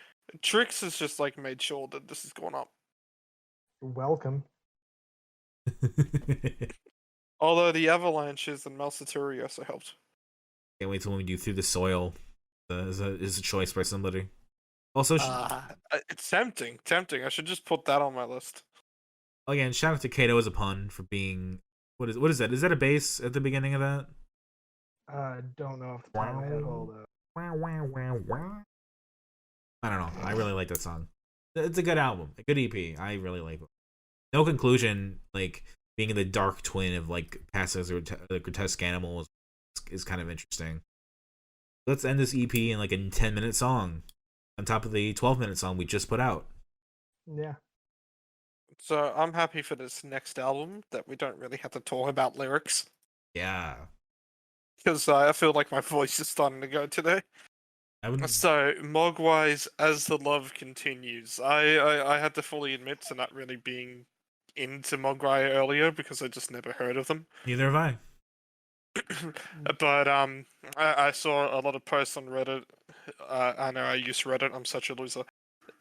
Trix has just like made sure that this is going up. You're welcome. Although the Avalanches and Malsaturi also helped. Can't wait till when we do Through the Soil. Is a choice by somebody. Also, It's tempting. I should just put that on my list. again, shout out to Kato as a pun for being what is that? Is that a bass at the beginning of that? Don't know off the top of my head. Hold up. I don't know. I really like that song. It's a good album, a good EP. I really like it. No Conclusion, like being in the dark twin of like Passes or the Grotesque Animal is kind of interesting. Let's end this EP in like a 10-minute song on top of the 12-minute song we just put out. Yeah. So I'm happy for this next album that we don't really have to talk about lyrics, Yeah. because I feel like my voice is starting to go today. I would So Mogwai's As the Love Continues. I had to fully admit to not really being into Mogwai earlier because I just never heard of them. neither have I. But I saw a lot of posts on Reddit. I know I use Reddit. I'm such a loser.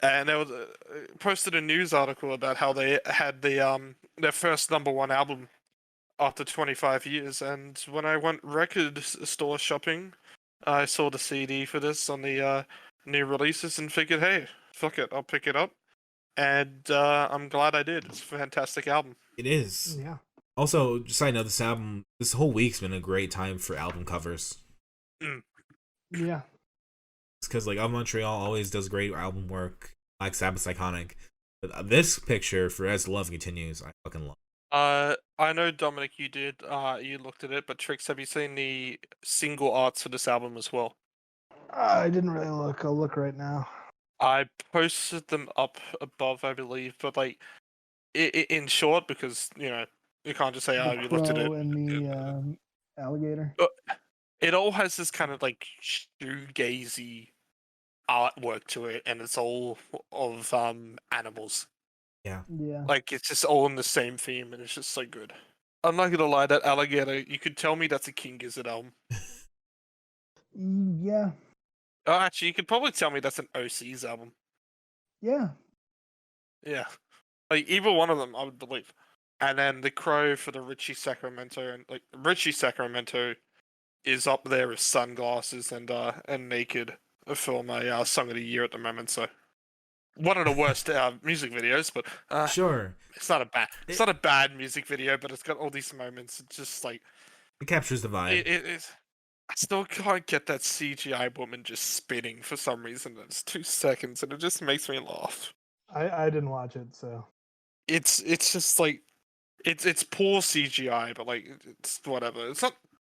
And they was posted a news article about how they had their first #1 album after 25 years. And when I went record store shopping, I saw the CD for this on the new releases and figured, hey, fuck it, I'll pick it up. And I'm glad I did. It's a fantastic album. It is. Yeah. Also, just side note, this whole week's been a great time for album covers. Yeah. It's because like Montreal always does great album work. Black Sabbath's iconic, but this picture for As the Love Continues, I fucking love. I know Dominic, you did. You looked at it, but Trix, have you seen the single arts for this album as well? I didn't really look. I'll look right now. I posted them up above, I believe, but like, in short, because you can't just say, The "Oh, you looked at it." crow and the alligator. It all has this kind of like shoegazy artwork to it, and it's all of animals. Yeah. Like it's just all in the same theme, and it's just so good. I'm not gonna lie, that alligator, you could tell me that's a King Gizzard album. Yeah. Oh, actually, you could probably tell me that's an OC's album. Yeah. Yeah, like either one of them, I would believe. And then the crow for the Richie Sacramento, and like Richie Sacramento is up there with Sunglasses and Naked for my song of the year at the moment. So one of the worst music videos, but Sure, it's not a bad music video, but it's got all these moments. It's just like it captures the vibe. I still can't get that CGI woman just spinning for some reason. It's 2 seconds, and it just makes me laugh. I didn't watch it, so It's just like it's poor CGI, but like it's whatever. It's not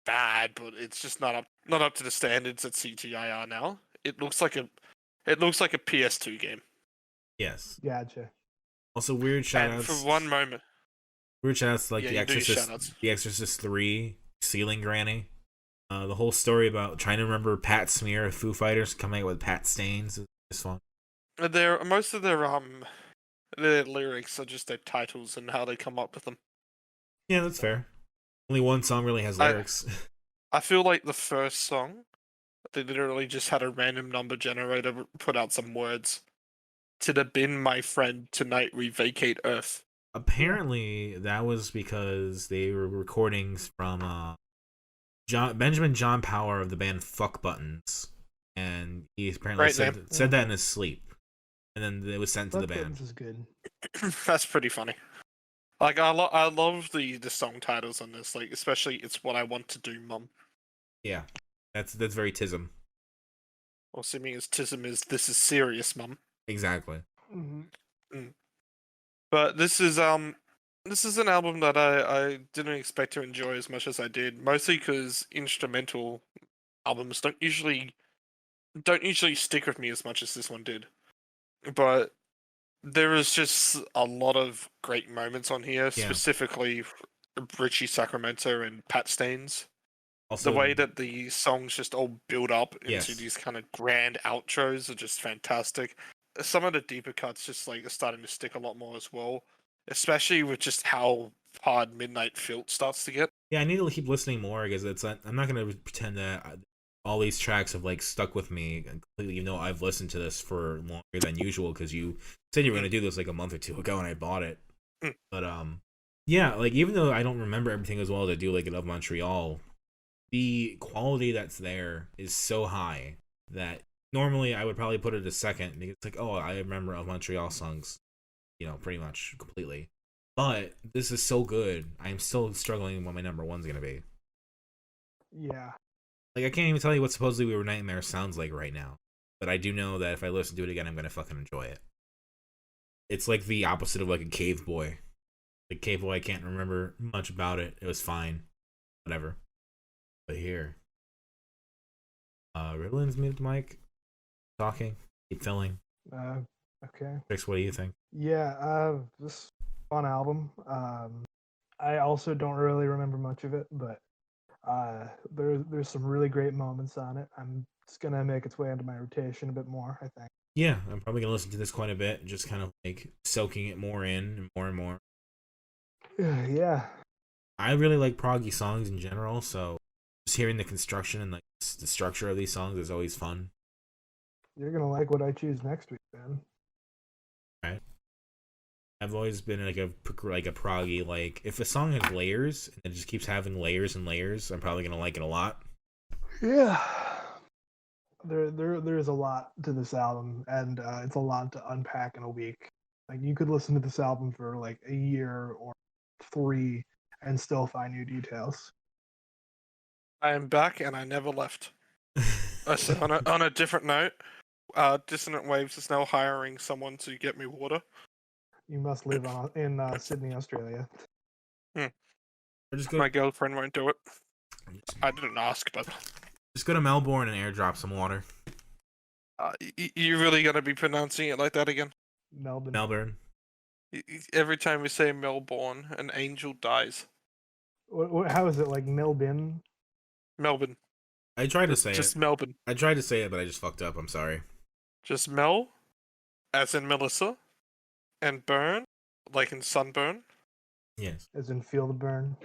bad, but it's just not up to the standards that CGI are now. It looks like a PS2 game. Yes. gotcha. Also, weird shout And outs. for one moment, Weird shout outs to like Yeah, The you do your Exorcist, shout-outs. The Exorcist 3, Ceiling Granny. The whole story about trying to remember Pat Smear of Foo Fighters coming out with Pat Stains is fun. most of their lyrics are just their titles and how they come up with them. Yeah, that's fair. Only one song really has lyrics. I feel like the first song, they literally just had a random number generator put out some words. To the bin, my friend, tonight we vacate Earth. Apparently, that was because they were recordings from Benjamin John Power of the band Fuck Buttons, and he apparently Great name. said that in his sleep, and then it was sent to the band. This is good. That's pretty funny. Like I love the song titles on this. Like especially "It's What I Want to Do, Mum." Yeah, that's very Tism. Or assuming as Tism is "This is serious, Mum." Exactly. Mm-hmm. But this is an album that I didn't expect to enjoy as much as I did, mostly because instrumental albums don't usually stick with me as much as this one did. But there is just a lot of great moments on here, Yeah. specifically Richie Sacramento and Pat Staines. Also, The way that the songs just all build up into Yes. these kind of grand outros are just fantastic. Some of the deeper cuts just like are starting to stick a lot more as well, especially with just how hard Midnight Filth starts to get. yeah, I need to keep listening more because I'm not gonna pretend that all these tracks have like stuck with me completely. Even though I've listened to this for longer than usual because you said you were gonna do this like a month or two ago and I bought it. But yeah, like even though I don't remember everything as well as I do like of Montreal, the quality that's there is so high that normally I would probably put it a second because it's like, oh, I remember of Montreal songs, pretty much completely. But this is so good. I'm still struggling what my number one's gonna be. Yeah. Like I can't even tell you what supposedly We Were Nightmare sounds like right now. But I do know that if I listen to it again, I'm gonna fucking enjoy it. It's like the opposite of like a Cave Boy. The Cave Boy, I can't remember much about it. It was fine. Whatever. But here. Riddlin's muted mic. Talking. Keep filling. Okay. Fix, what do you think? Yeah, this fun album. I also don't really remember much of it, but there's some really great moments on it. It's gonna make its way into my rotation a bit more, I think. Yeah, I'm probably gonna listen to this quite a bit, just kind of like soaking it more in and more and more. Yeah. I really like proggy songs in general, so just hearing the construction and like the structure of these songs is always fun. You're gonna like what I choose next week, then. Right. I've always been like a proggy, like if a song has layers and it just keeps having layers and layers, I'm probably gonna like it a lot. Yeah. There's a lot to this album, and it's a lot to unpack in a week. Like you could listen to this album for like a year or 3 and still find new details. I am back and I never left. So on a different note, Dissonant Waves is now hiring someone to get me water. You must live in Sydney, Australia. My girlfriend won't do it. I didn't ask, but just go to Melbourne and airdrop some water. You really gonna be pronouncing it like that again? Melbourne. Every time we say Melbourne, an angel dies. How is it, like Melbourne? Melbourne. I tried to say it. Just Melbourne. I tried to say it, but I just fucked up. I'm sorry. Just Mel, as in Melissa, and burn, like in sunburn. Yes. As in feel the burn.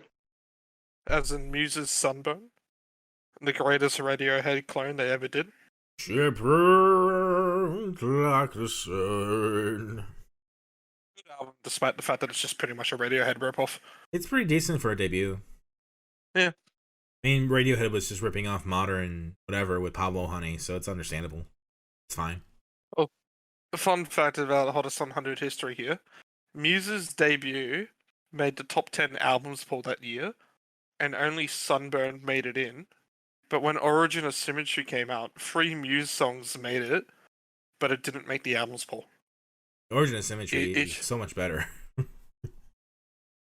As in Muse's Sunburn. The greatest Radiohead clone they ever did. She burns like the sun. Good album, despite the fact that it's just pretty much a Radiohead ripoff. It's pretty decent for a debut. Yeah. I mean, Radiohead was just ripping off Modern whatever with Pablo Honey, so it's understandable. It's fine. Oh, a fun fact about Hottest 100 history here. Muse's debut made the top 10 albums poll that year, and only Sunburn made it in. But when Origin of Symmetry came out, 3 Muse songs made it, but it didn't make the albums poll. Origin of Symmetry is so much better.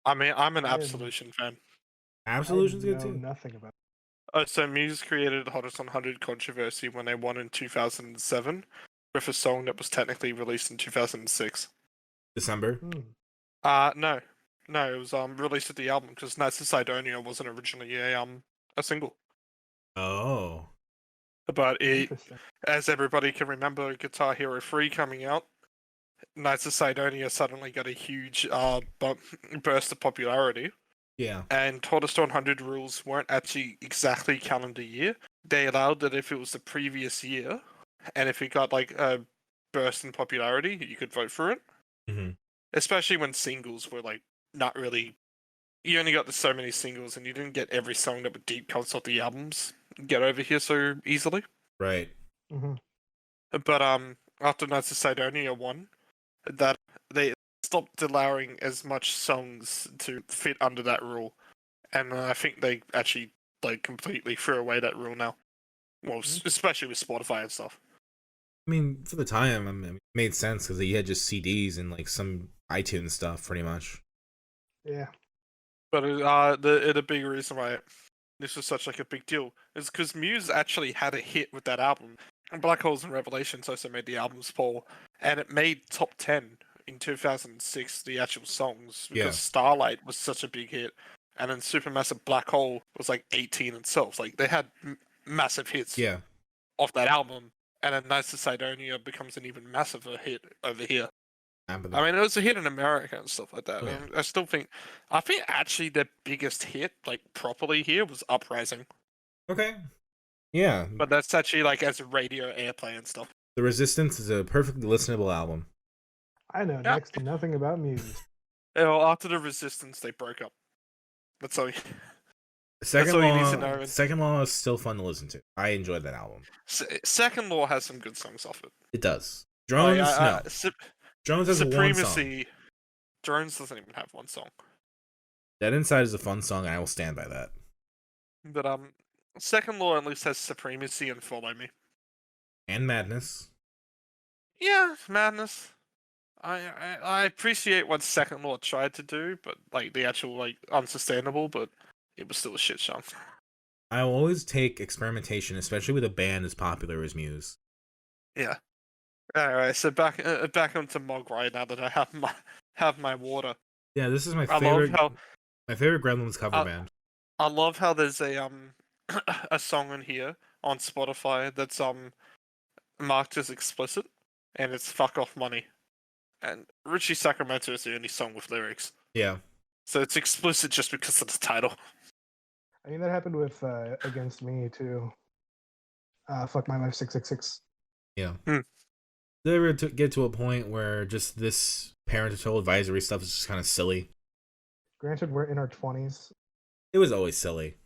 I mean, I'm an Absolution fan. Absolution's good too. Nothing about it. So Muse created Hottest 100 controversy when they won in 2007 with a song that was technically released in 2006. December? No, it was released at the album because Nights of Sidonia wasn't originally a single. Oh. But as everybody can remember, Guitar Hero 3 coming out, Nights of Sidonia suddenly got a huge burst of popularity. Yeah. And Hottest 100 rules weren't actually exactly calendar year. They allowed that if it was the previous year, and if it got like a burst in popularity, you could vote for it. Mm-hmm. Especially when singles were like not really. You only got so many singles, and you didn't get every song that would deep cuts off the albums get over here so easily. Right. Mm-hmm. But after Nights of Sidonia won, that they stopped allowing as much songs to fit under that rule, and I think they actually like completely threw away that rule now. Well, especially with Spotify and stuff. I mean, for the time, I mean, it made sense because you had just CDs and like some iTunes stuff, pretty much. Yeah. But the big reason why this was such like a big deal is because Muse actually had a hit with that album. And Black Holes and Revelations also made the album's poll, and it made top 10 in 2006. The actual songs because Yeah. Starlight was such a big hit, and then Supermassive Black Hole was like 18 itself. Like they had massive hits Yeah. off that album, and then Nice to Sidonia becomes an even massiver hit over here. I mean, it was a hit in America and stuff like that. Yeah. I think actually their biggest hit, like properly here, was Uprising. Okay. Yeah. But that's actually like as radio airplay and stuff. The Resistance is a perfectly listenable album. I know next to nothing about Muse. Well, after the Resistance, they broke up. That's all. Second all you Law, need to know. Second Law is still fun to listen to. I enjoyed that album. Second Law has some good songs off it. It does. Drones, no. Drones has one song. Supremacy. Drones doesn't even have one song. Dead Inside is a fun song, and I will stand by that. But Second Law at least has Supremacy and Follow Me. And Madness. Yeah, Madness. I appreciate what Second Law tried to do, but like the actual like unsustainable, but it was still a shit song. I will always take experimentation, especially with a band as popular as Muse. Yeah. Alright, so back onto Mogwai now that I have my water. Yeah, this is my favorite. My favorite Gremlins cover band. I love how there's a a song in here on Spotify that's marked as explicit, and it's "Fuck Off Money," and Richie Sacramento is the only song with lyrics. Yeah. So it's explicit just because of the title. I mean that happened with Against Me too. Fuck My Life 666. Yeah. Did it ever get to a point where just this parental advisory stuff is just kind of silly? Granted, we're in our 20s. It was always silly.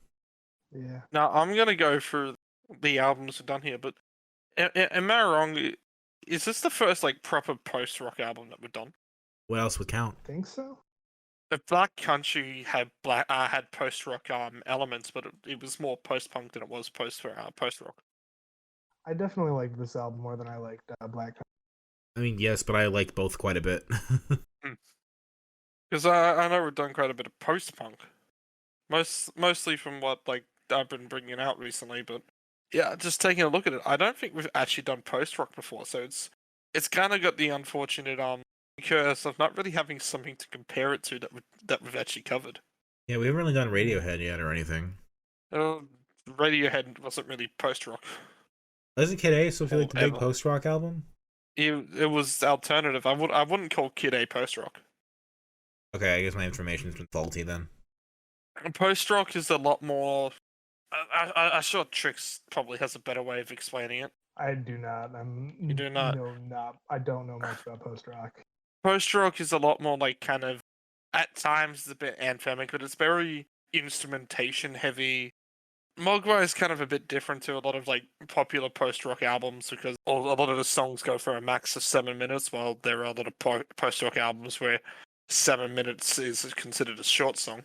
Yeah. Now, I'm going to go through the albums we've done here, but am I wrong? Is this the first like proper post-rock album that we've done? What else would count? I think so. The Black Country had post-rock elements, but it was more post-punk than it was post-rock. I definitely liked this album more than I liked Black Country. I mean, yes, but I like both quite a bit. Because I know we've done quite a bit of post-punk. Mostly from what like I've been bringing out recently, but yeah, just taking a look at it, I don't think we've actually done post-rock before, so it's kind of got the unfortunate curse of not really having something to compare it to that we've actually covered. Yeah, we haven't really done Radiohead yet or anything. Radiohead wasn't really post-rock. Doesn't Kid A still feel like the big post-rock album? It was alternative. I wouldn't call Kid A post-rock. Okay, I guess my information's been faulty then. Post-rock is a lot more... I'm sure Trix probably has a better way of explaining it. I do not. You do not? No, I don't know much about post-rock. Post-rock is a lot more like kind of... At times it's a bit anthemic, but it's very instrumentation heavy. Mogwai is kind of a bit different to a lot of like popular post-rock albums because a lot of the songs go for a max of 7 minutes, while there are a lot of post-rock albums where 7 minutes is considered a short song.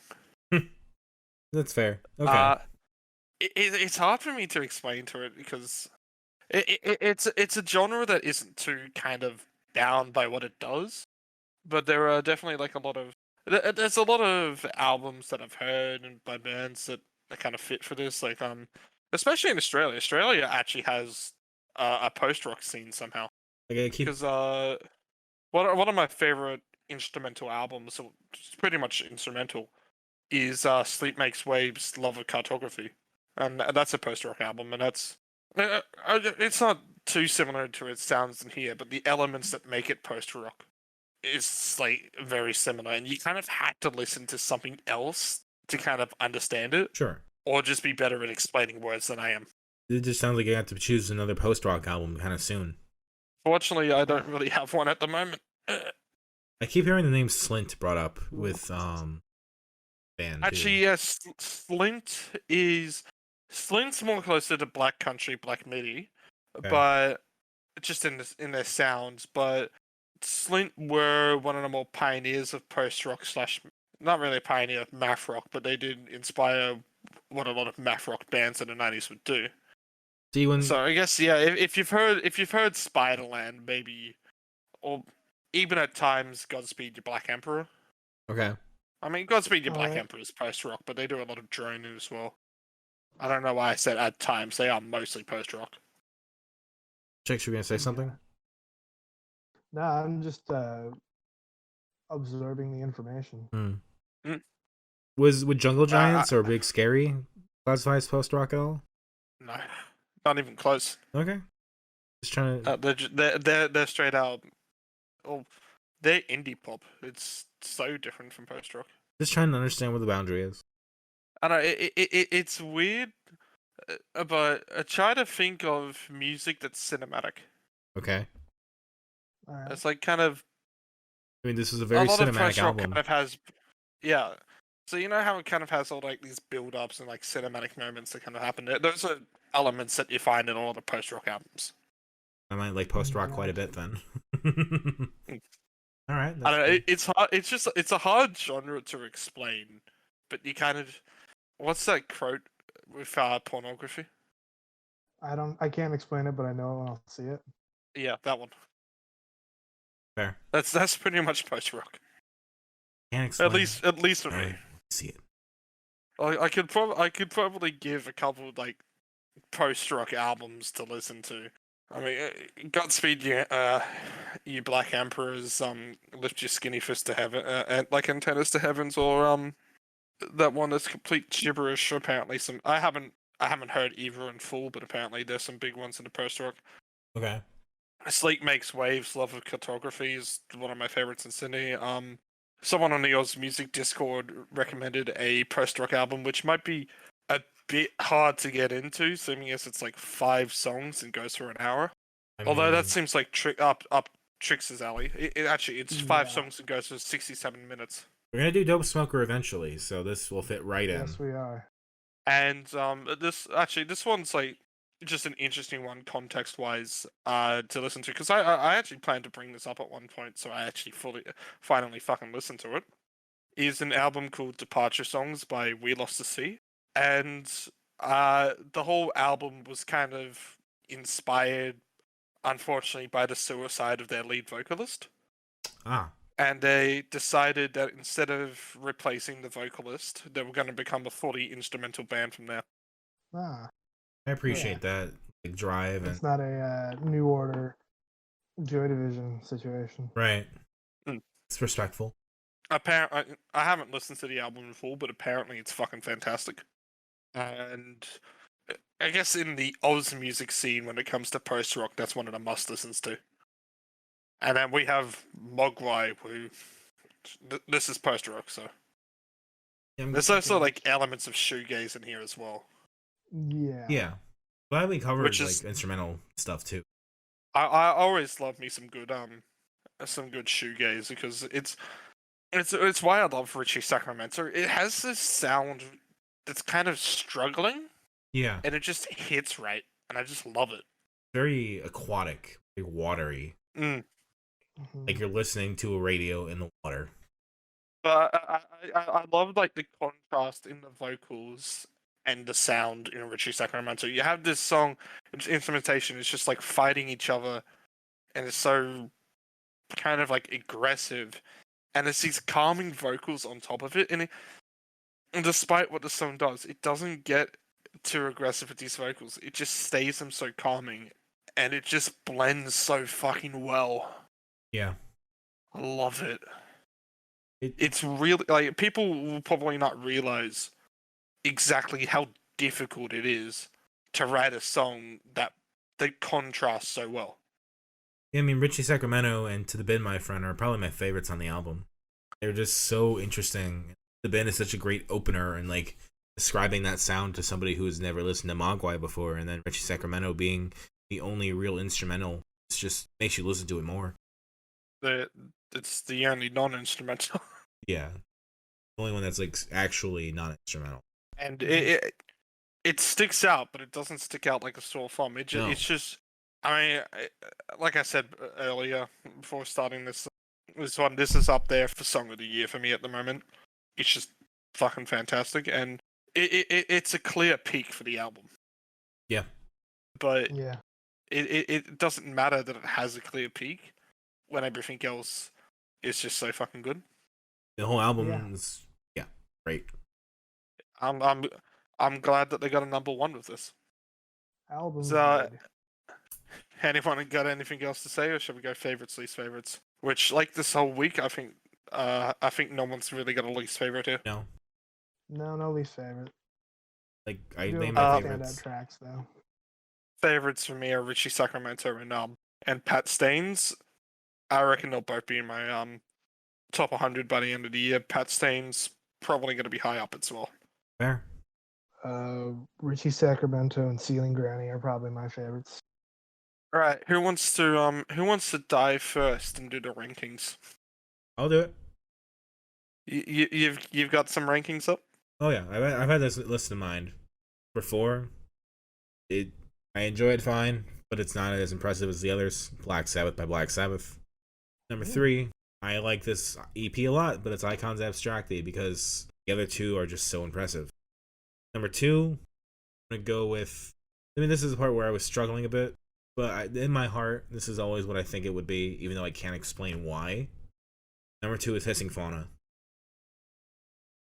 That's fair. Okay. It's hard for me to explain to it because it's a genre that isn't too kind of bound by what it does, but there are definitely like there's a lot of albums that I've heard and by bands that kind of fit for this, like especially in Australia. Australia actually has a post-rock scene somehow. Because one of my favorite instrumental albums, it's pretty much instrumental, is Sleep Makes Waves' Love of Cartography, and that's a post-rock album, and that's it's not too similar to its sounds in here, but the elements that make it post-rock is like very similar, and you kind of had to listen to something else to kind of understand it. Sure. Or just be better at explaining words than I am. It just sounds like you have to choose another post-rock album kind of soon. Fortunately, I don't really have one at the moment. I keep hearing the name Slint brought up with band. Actually, yes, Slint's more closer to Black Country, Black Midi, Okay. but just in their sounds. But Slint were one of the more pioneers of post-rock slash, not really a pioneer of math rock, but they did inspire what a lot of math rock bands in the 90s would do. See when So I guess yeah, if you've heard Spiderland, maybe, or even at times Godspeed Your Black Emperor. okay. I mean, Godspeed Your Black Alright. Emperor is post-rock, but they do a lot of droning as well. I don't know why I said at times. They are mostly post-rock. Chicks, you were gonna say something? No, I'm just absorbing the information. Would Jungle Giants or Big Scary classify as post rock at all? No, not even close. Okay. Just trying to. They're straight out. Oh, they're indie pop. It's so different from post-rock. Just trying to understand what the boundary is. I know it's weird, but I try to think of music that's cinematic. Okay. Alright. It's like kind of I mean, this is a very a lot of cinematic post-rock album. kind of has, yeah. So you know how it kind of has all like these build-ups and like cinematic moments that kind of happen. Those are elements that you find in all the post-rock albums. I might like post rock quite a bit then. All right. I don't know. It's hard. It's a hard genre to explain, but you kind of. What's that quote with pornography? I can't explain it, but I know it when I'll see it. Yeah, that one. Fair. That's pretty much post rock. Can't explain. At least for All me. right, see it. I could probably give a couple of like post rock albums to listen to. I mean, Godspeed you Black Emperors, lift your skinny fist to heaven, and like antennas to heavens, or that one that's complete gibberish. Apparently, I haven't heard either in full, but apparently there's some big ones in the post rock. Okay. Sleek Makes Waves, Love of Cartography is one of my favorites in Sydney. Someone on the Oz Music Discord recommended a post rock album, which might be a bit hard to get into, seeing as it's like 5 songs and goes for an hour. Although that seems like up Trix's alley. It's 5 songs and goes for 67 minutes. We're gonna do Dope Smoker eventually, so this will fit right in. Yes, we are. And this one's like just an interesting one context wise to listen to, because I actually planned to bring this up at one point, so I actually finally fucking listened to it. Is an album called Departure Songs by We Lost the Sea. And the whole album was kind of inspired, unfortunately, by the suicide of their lead vocalist. Ah. And they decided that instead of replacing the vocalist, they were going to become a fully instrumental band from there. Ah, I appreciate that like drive it's and not a New Order, Joy Division situation. right. Mm. It's respectful. Apparently, I haven't listened to the album in full, but apparently it's fucking fantastic. And I guess in the Oz music scene, when it comes to post rock, that's one of the must listens to. And then we have Mogwai, who this is post rock, so Yeah, there's also like elements of shoegaze in here as well. Yeah. yeah. Glad we covered Which is- like instrumental stuff too. I always love me some good shoegaze, because it's why I love Richie Sacramento. It has this sound that's kind of struggling, Yeah. and it just hits right, and I just love it. Very aquatic, very watery. Mm. Mhm. Like you're listening to a radio in the water. But I love like the contrast in the vocals and the sound in Richie Sacramento. You have this song, its instrumentation is just like fighting each other, and it's so kind of like aggressive, and it's these calming vocals on top of it. And despite what the song does, it doesn't get too aggressive with these vocals. It just stays them so calming, and it just blends so fucking well. Yeah. I love it. It's really like, people will probably not realize exactly how difficult it is to write a song that contrasts so well. Yeah, I mean, Richie Sacramento and To the Bin, My Friend, are probably my favorites on the album. They're just so interesting. The Bin is such a great opener, and like describing that sound to somebody who's never listened to Mogwai before, and then Richie Sacramento being the only real instrumental, it just makes you listen to it more. It's the only non-instrumental. Yeah. The only one that's like actually non-instrumental. And it sticks out, but it doesn't stick out like a sore thumb. It's just I mean, like I said earlier, before starting this one, this is up there for song of the year for me at the moment. It's just fucking fantastic, and it's a clear peak for the album. Yeah. But Yeah. it doesn't matter that it has a clear peak when everything else is just so fucking good. The whole album is great. I'm glad that they got a number one with this. Album's So, made. anyone got anything else to say, or should we go favorites, least favorites? Which, like this whole week, I think no one's really got a least favorite here. No, No least favorite. like I Do name have my a couple favorites. standout tracks though. Favorites for me are Richie Sacramento and Pat Staines. I reckon they'll both be in my top 100 by the end of the year. Pat Staines probably going to be high up as well. Fair. Richie Sacramento and Ceiling Granny are probably my favorites. All right, who wants to dive first and do the rankings? I'll do it. You've got some rankings up? Oh yeah, I've had this list in mind before. I enjoy it fine, but it's not as impressive as the others. Black Sabbath by Black Sabbath. Number 3, I like this EP a lot, but it's Icons Abstractly because the other two are just so impressive. Number 2, I'm gonna go with. I mean, this is the part where I was struggling a bit, but in my heart, this is always what I think it would be, even though I can't explain why. Number 2 is Hissing Fauna.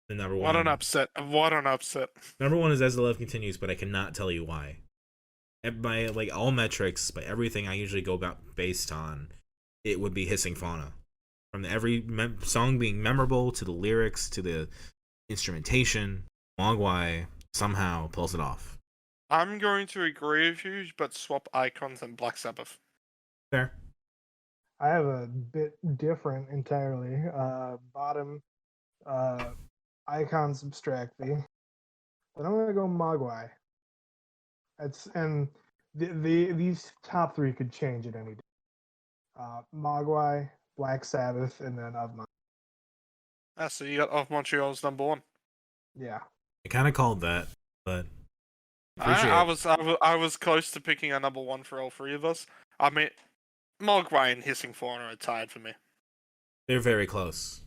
The number 1. What an upset! What an upset! Number 1 is As the Love Continues, but I cannot tell you why. By like all metrics, by everything I usually go about based on, it would be Hissing Fauna. From every song being memorable to the lyrics to the instrumentation, Mogwai somehow pulls it off. I'm going to agree with you, but swap Icons and Black Sabbath. Fair. I have a bit different entirely. Bottom, Icons Abstractly. But I'm gonna go Mogwai. These top 3 could change at any day. Mogwai, Black Sabbath, and then Of Montreal. So you got Of Montreal's number 1. Yeah. I kind of called that, but I was close to picking a number 1 for all 3 of us. I mean, Mogwai and Hissing Fauna are tied for me. they're very close.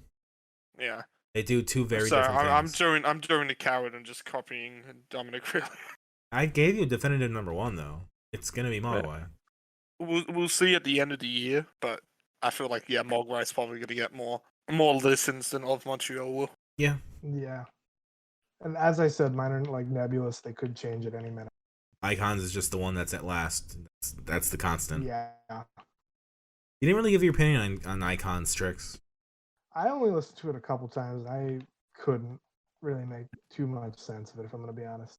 Yeah. They do two very So different things. I'm doing the coward and just copying Dominic. Really. I gave you a definitive number 1 though. It's gonna be Mogwai. We'll see at the end of the year, but I feel like Mogwai's probably gonna get more listens than Of Montreal will. Yeah. Yeah. And as I said, mine are like nebulous. They could change at any minute. Icons is just the one that's at last. That's the constant. Yeah. You didn't really give your opinion on Icons, Tricks. I only listened to it a couple times. I couldn't really make too much sense of it, if I'm going to be honest.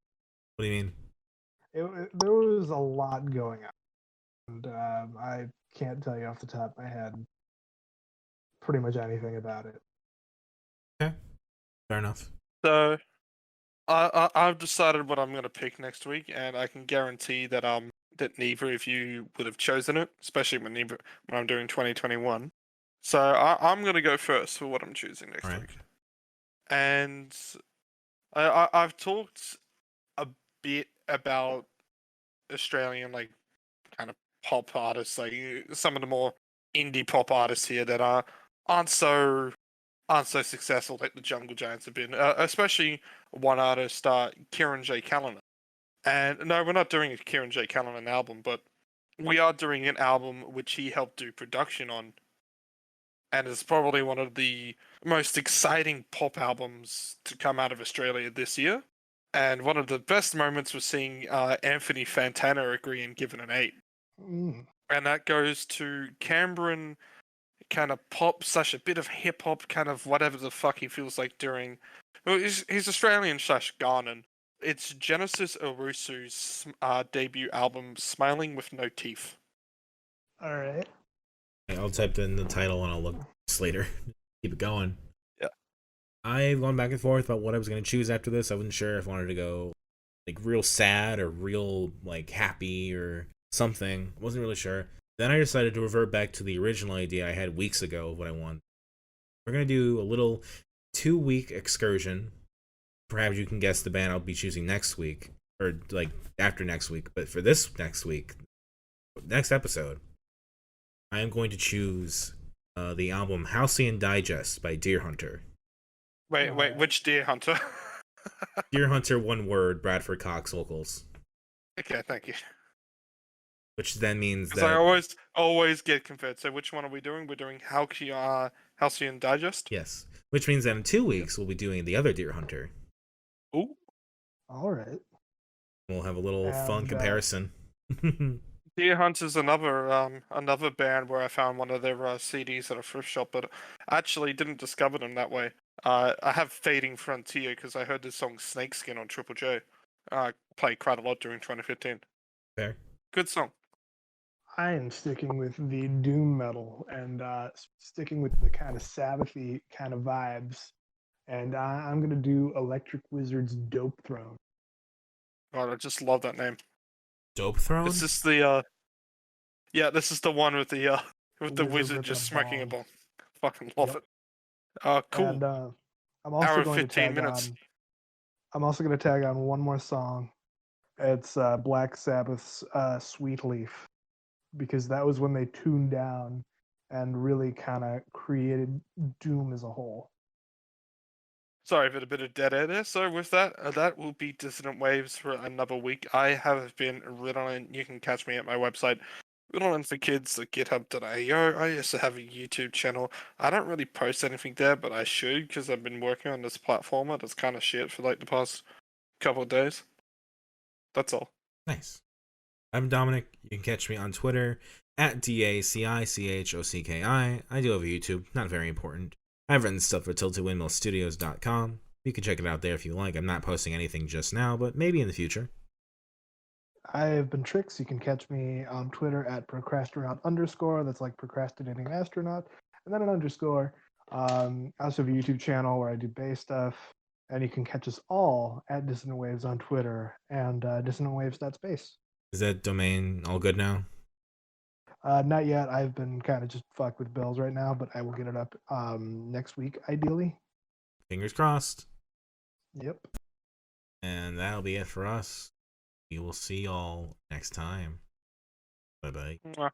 What do you mean? There was a lot going on. And I can't tell you off the top of my head pretty much anything about it. Okay. Fair enough. So I've decided what I'm going to pick next week, and I can guarantee that that neither of you would have chosen it, especially when I'm doing 2021. So I'm going to go first for what I'm choosing next week. And I've talked a bit about Australian like kind of pop artists, like some of the more indie pop artists here that aren't so successful like the Jungle Giants have been, especially one artist, Kieran J. Callanan. And no, we're not doing a Kieran J. Callanan album, but we are doing an album which he helped do production on, and is probably one of the most exciting pop albums to come out of Australia this year. And one of the best moments was seeing Anthony Fantana agree and give it an 8. Mm. And that goes to Canberran kind of pop, such a bit of hip hop, kind of whatever the fuck he feels like doing. Well, he's Australian / Ghanaian. It's Genesis Owusu's debut album, Smiling with No Teeth. All right. I'll type in the title and I'll look later. Keep it going. Yeah. I've gone back and forth about what I was going to choose after this. I wasn't sure if I wanted to go like real sad or real like happy or something. I wasn't really sure. Then I decided to revert back to the original idea I had weeks ago of what I want. We're going to do a little 2-week excursion. Perhaps you can guess the band I'll be choosing next week, or like after next week. But for this next week, next episode, I am going to choose the album Halcyon Digest by Deer Hunter. Wait, Alright. which Deer Hunter? Deer Hunter, one word, Bradford Cox vocals. Okay, thank you. Which then means Because I that, always get confused. So which one are we doing? We're doing Halcyon Digest. yes, which means that in 2 weeks we'll be doing the other Deer Hunter. Ooh, All right. We'll have a little fun And, comparison. Deer Hunter's another band where I found one of their CDs at a thrift shop, but I actually didn't discover them that way. I have Fading Frontier because I heard the song Snakeskin on Triple J. Played quite a lot during 2015. Fair. Good song. I am sticking with the doom metal and sticking with the kind of Sabbathy kind of vibes. And I'm gonna do Electric Wizard's Dope Throne. God, I just love that name. Dope Throne? Is this the this is the one with the Wizard wizard ripping just a smacking a bomb. bomb. Fucking love Yep. it. Cool. And I'm also Hour and going to 15 tag minutes. on. I'm also going to tag on one more song. It's Black Sabbath's "Sweet Leaf," because that was when they tuned down and really kind of created doom as a whole. Sorry for a bit of dead air there. So with that, that will be Dissonant Waves for another week. I have been Ritalin. You can catch me at my website, Ritalin for Kids at github.io. I used to have a YouTube channel. I don't really post anything there, but I should because I've been working on this platform that's kind of shit for like the past couple of days. That's all. Nice. I'm Dominic. You can catch me on Twitter at DACICHOCKI. I do have a YouTube, not very important. I've written stuff for TiltedWindmillStudios.com. You can check it out there if you like. I'm not posting anything just now, but maybe in the future. I have been Trix. You can catch me on Twitter at procrastinaut_. That's like procrastinating astronaut, and then an underscore. I also have a YouTube channel where I do bass stuff, and you can catch us all at Dissonant Waves on Twitter and dissonantwaves.space. Is that domain all good now? Not yet. I've been kind of just fucked with bills right now, but I will get it up next week, ideally. Fingers crossed. Yep. And that'll be it for us. We will see y'all next time. Bye bye. Mwah.